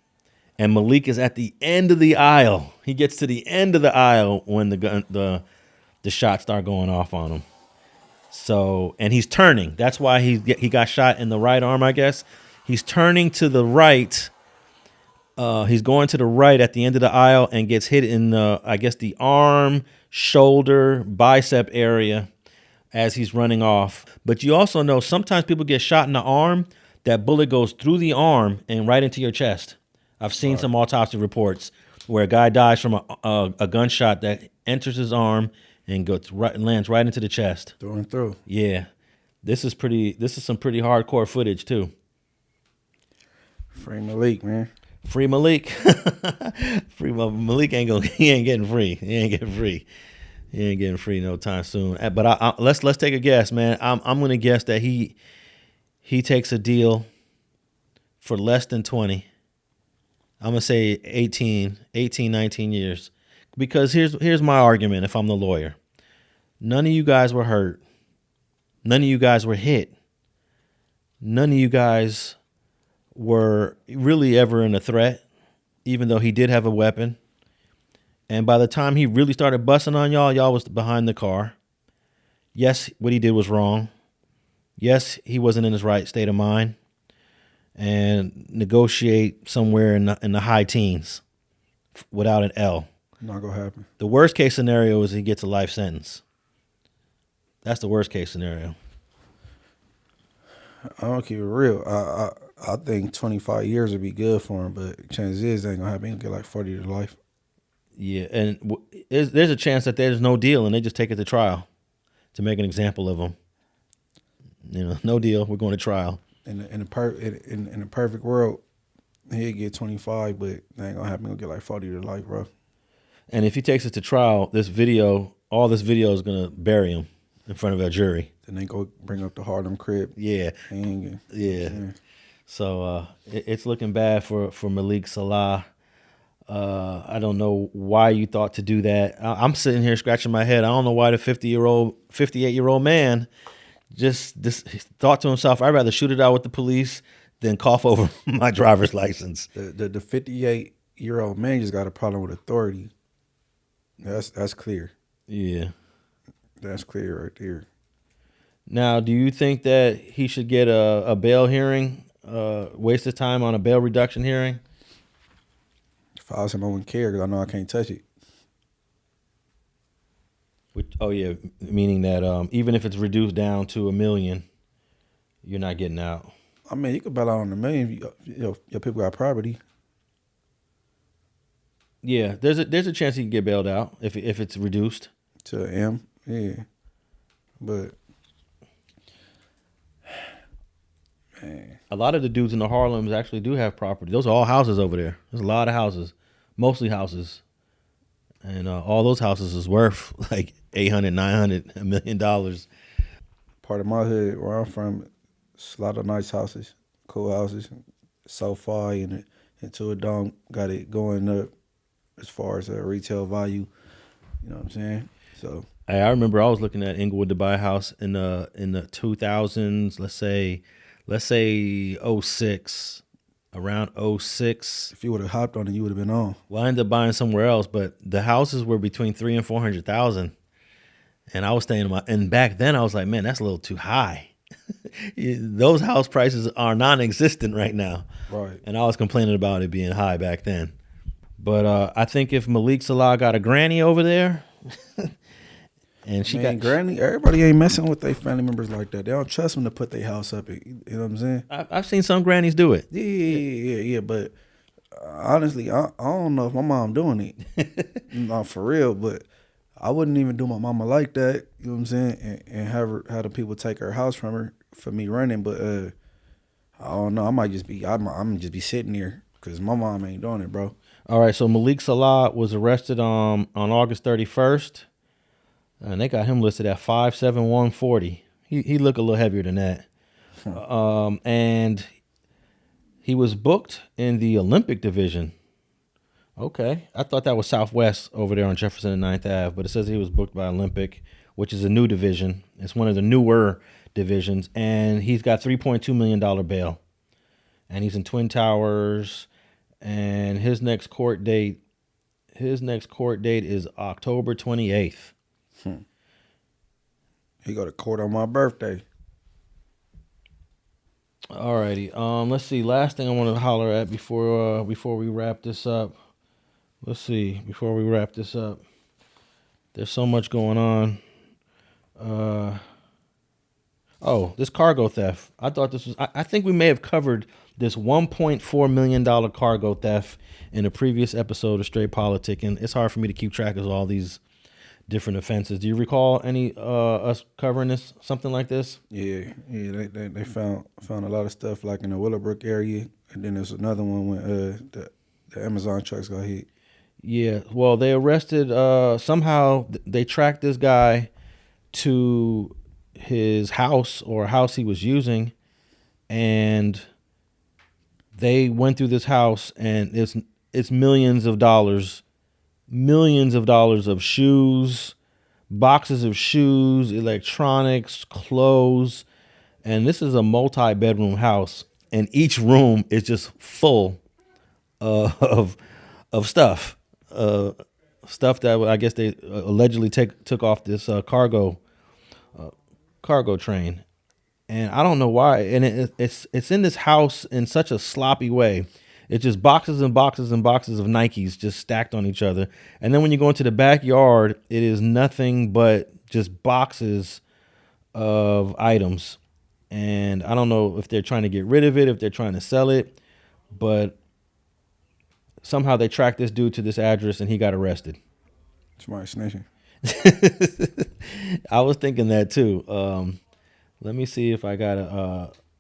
And Malik is at the end of the aisle. He gets to the end of the aisle when the shots start going off on him. So, and he's turning. That's why he got shot in the right arm, I guess. He's turning to the right. He's going to the right at the end of the aisle and gets hit in the, I guess, the arm, shoulder, bicep area as he's running off. But you also know sometimes people get shot in the arm. That bullet goes through the arm and right into your chest. I've seen some autopsy reports where a guy dies from a gunshot that enters his arm and lands right into the chest. Through and through. Yeah. This is some pretty hardcore footage too. Free Malik, man. Free Malik. Malik he ain't getting free. He ain't getting free no time soon. But let's take a guess, man. I'm gonna guess that he takes a deal for less than 20. I'm gonna say 18, 19 years. Because here's my argument if I'm the lawyer. None of you guys were hurt. None of you guys were hit. None of you guys were really ever in a threat, even though he did have a weapon. And by the time he really started busting on y'all was behind the car. Yes, what he did was wrong. Yes, he wasn't in his right state of mind. And negotiate somewhere in the high teens without an L. Not gonna happen. The worst case scenario is he gets a life sentence. That's the worst case scenario. I don't keep it real. I think 25 years would be good for him, but chances is they ain't gonna happen. He'll get like 40 to life. Yeah, and there's a chance that there's no deal and they just take it to trial to make an example of him. You know, no deal. We're going to trial. In the perfect world, he'll get 25, but that ain't gonna happen. He'll get like 40 to life, bro. And if he takes it to trial, all this video is gonna bury him in front of a jury. Then they go bring up the Harlem Crip. Yeah. Yeah. So it's looking bad for Malik Salaah. I don't know why you thought to do that. I'm sitting here scratching my head. I don't know why the 58-year-old man just thought to himself, I'd rather shoot it out with the police than cough over my driver's license. The 58-year-old man just got a problem with authority. That's clear. Yeah. That's clear right there. Now, do you think that he should get a bail hearing, waste his time on a bail reduction hearing? If I was him, I wouldn't care because I know I can't touch it. Meaning that even if it's reduced down to $1 million, you're not getting out. I mean, you could bail out on $1 million if your people got property. Yeah, there's a chance he can get bailed out if it's reduced to M. Yeah, but man, a lot of the dudes in the Harlems actually do have property. Those are all houses over there. There's a lot of houses, mostly houses, and all those houses is worth like $800, $900, $1 million. Part of my hood where I'm from, it's a lot of nice houses, cool houses. So far into a dome, got it going up as far as retail value. You know what I'm saying? So I remember I was looking at Inglewood to buy a house in the 2000s. Let's say 06, around 06. If you would have hopped on it, you would have been on. Well, I ended up buying somewhere else, but the houses were between $300,000 and $400,000, and I was staying and back then I was like, man, that's a little too high. Those house prices are non-existent right now. Right. And I was complaining about it being high back then. But I think if Malik Salaah got a granny over there, and she got granny, everybody ain't messing with their family members like that. They don't trust them to put their house up. You know what I'm saying? I've seen some grannies do it. Yeah. But honestly, I don't know if my mom doing it. Not for real, but I wouldn't even do my mama like that. You know what I'm saying? And have the people take her house from her for me running. But I don't know. I'm just be sitting here because my mom ain't doing it, bro. All right, so Malik Salaah was arrested on August 31st, and they got him listed at 5'7", 140. He looked a little heavier than that. And he was booked in the Olympic division. Okay, I thought that was Southwest over there on Jefferson and 9th Ave, but it says he was booked by Olympic, which is a new division. It's one of the newer divisions, and he's got $3.2 million bail. And he's in Twin Towers. And his next court date is October 28th. He go to court on my birthday. Alrighty. Let's see. Last thing I want to holler at before we wrap this up. Let's see. Before we wrap this up, there's so much going on. This cargo theft. I thought this was. I think we may have covered this $1.4 million cargo theft in a previous episode of Straight Politicking. It's hard for me to keep track of all these different offenses. Do you recall any us covering this, something like this? Yeah. They found a lot of stuff like in the Willowbrook area, and then there's another one when the Amazon trucks got hit. Yeah. Well, they arrested. Somehow they tracked this guy to his house or a house he was using, and they went through this house, and it's millions of dollars of shoes, boxes of shoes, electronics, clothes. And this is a multi-bedroom house, and each room is just full of stuff. Stuff that I guess they allegedly took off this cargo train. And I don't know why. And it's in this house in such a sloppy way. It's just boxes and boxes and boxes of Nikes just stacked on each other. And then when you go into the backyard, it is nothing but just boxes of items. And I don't know if they're trying to get rid of it, if they're trying to sell it, but somehow they tracked this dude to this address and he got arrested. Somebody snitching. I was thinking that too. Let me see if I got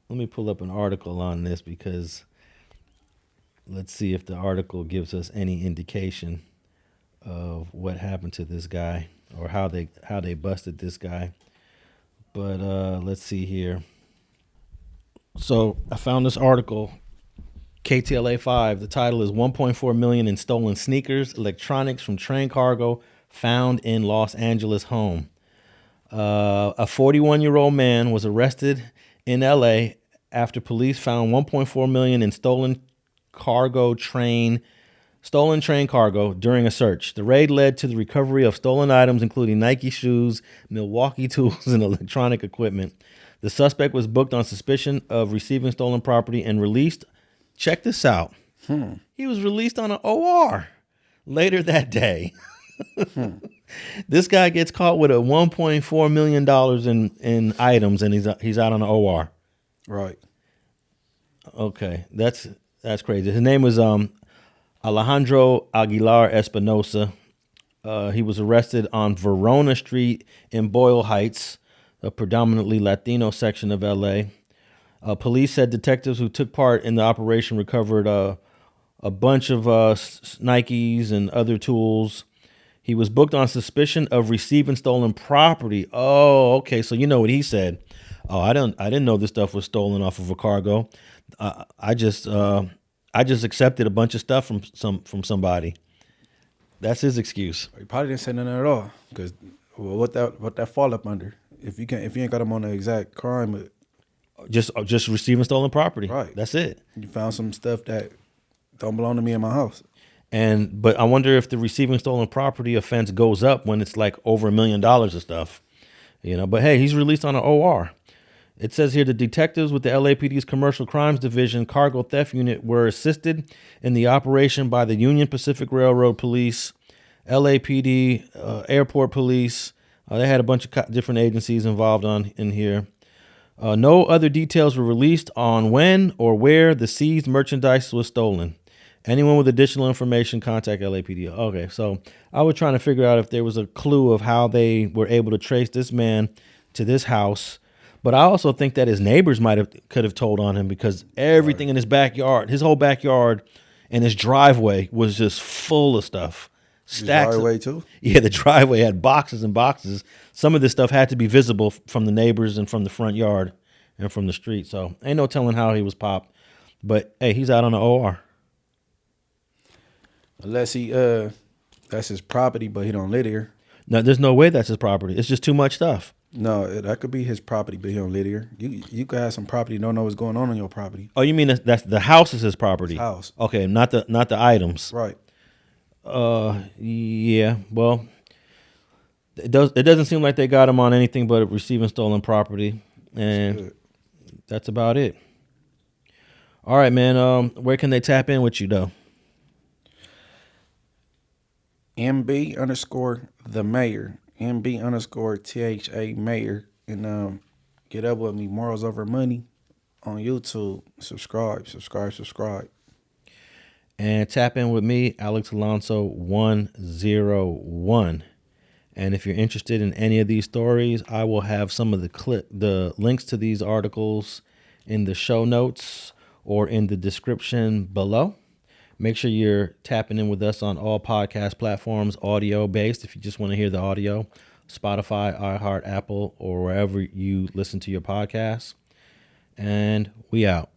let me pull up an article on this, because let's see if the article gives us any indication of what happened to this guy or how they busted this guy. But let's see here. So I found this article, KTLA 5. The title is $1.4 million in stolen sneakers, electronics from train cargo found in Los Angeles home. A 41-year-old man was arrested in L.A. after police found $1.4 million in stolen train cargo during a search. The raid led to the recovery of stolen items, including Nike shoes, Milwaukee tools, and electronic equipment. The suspect was booked on suspicion of receiving stolen property and released. Check this out. He was released on an OR later that day. This guy gets caught with a $1.4 million in items, and he's out on an OR. Right. Okay, that's crazy. His name was Alejandro Aguilar Espinoza. He was arrested on Verona Street in Boyle Heights, a predominantly Latino section of L.A. Police said detectives who took part in the operation recovered a bunch of Nikes and other tools. He was booked on suspicion of receiving stolen property. Oh, okay. So you know what he said. Oh, I didn't know this stuff was stolen off of a cargo. I just accepted a bunch of stuff from somebody. That's his excuse. He probably didn't say nothing at all, because what that fall up under? If you ain't got him on the exact crime, but just receiving stolen property. Right. That's it. You found some stuff that don't belong to me in my house. But I wonder if the receiving stolen property offense goes up when it's like over $1 million of stuff, But hey, he's released on an OR. It says here the detectives with the LAPD's Commercial Crimes Division Cargo Theft Unit were assisted in the operation by the Union Pacific Railroad Police, LAPD, Airport Police. They had a bunch of different agencies involved in here. No other details were released on when or where the seized merchandise was stolen. Anyone with additional information, contact LAPD. Okay, so I was trying to figure out if there was a clue of how they were able to trace this man to this house. But I also think that his neighbors could have told on him, because everything in his backyard, his whole backyard and his driveway was just full of stuff. Stacks. His driveway too? Yeah, the driveway had boxes and boxes. Some of this stuff had to be visible from the neighbors and from the front yard and from the street. So ain't no telling how he was popped. But hey, he's out on the OR. Unless that's his property, but he don't live here. No, there's no way that's his property. It's just too much stuff. No, that could be his property, but he don't live here. You could have some property, don't know what's going on your property. Oh, you mean that's the house is his property? His house. Okay, not the items. Right. Yeah. Well, It doesn't seem like they got him on anything but receiving stolen property, and that's about it. All right, man. Where can they tap in with you though? MB_the mayor, MB_THA mayor, and get up with me. Morals Over Money on YouTube. Subscribe. And tap in with me, Alex Alonso 101. And if you're interested in any of these stories, I will have some of the links to these articles in the show notes or in the description below. Make sure you're tapping in with us on all podcast platforms, audio based. If you just want to hear the audio, Spotify, iHeart, Apple, or wherever you listen to your podcasts. And we out.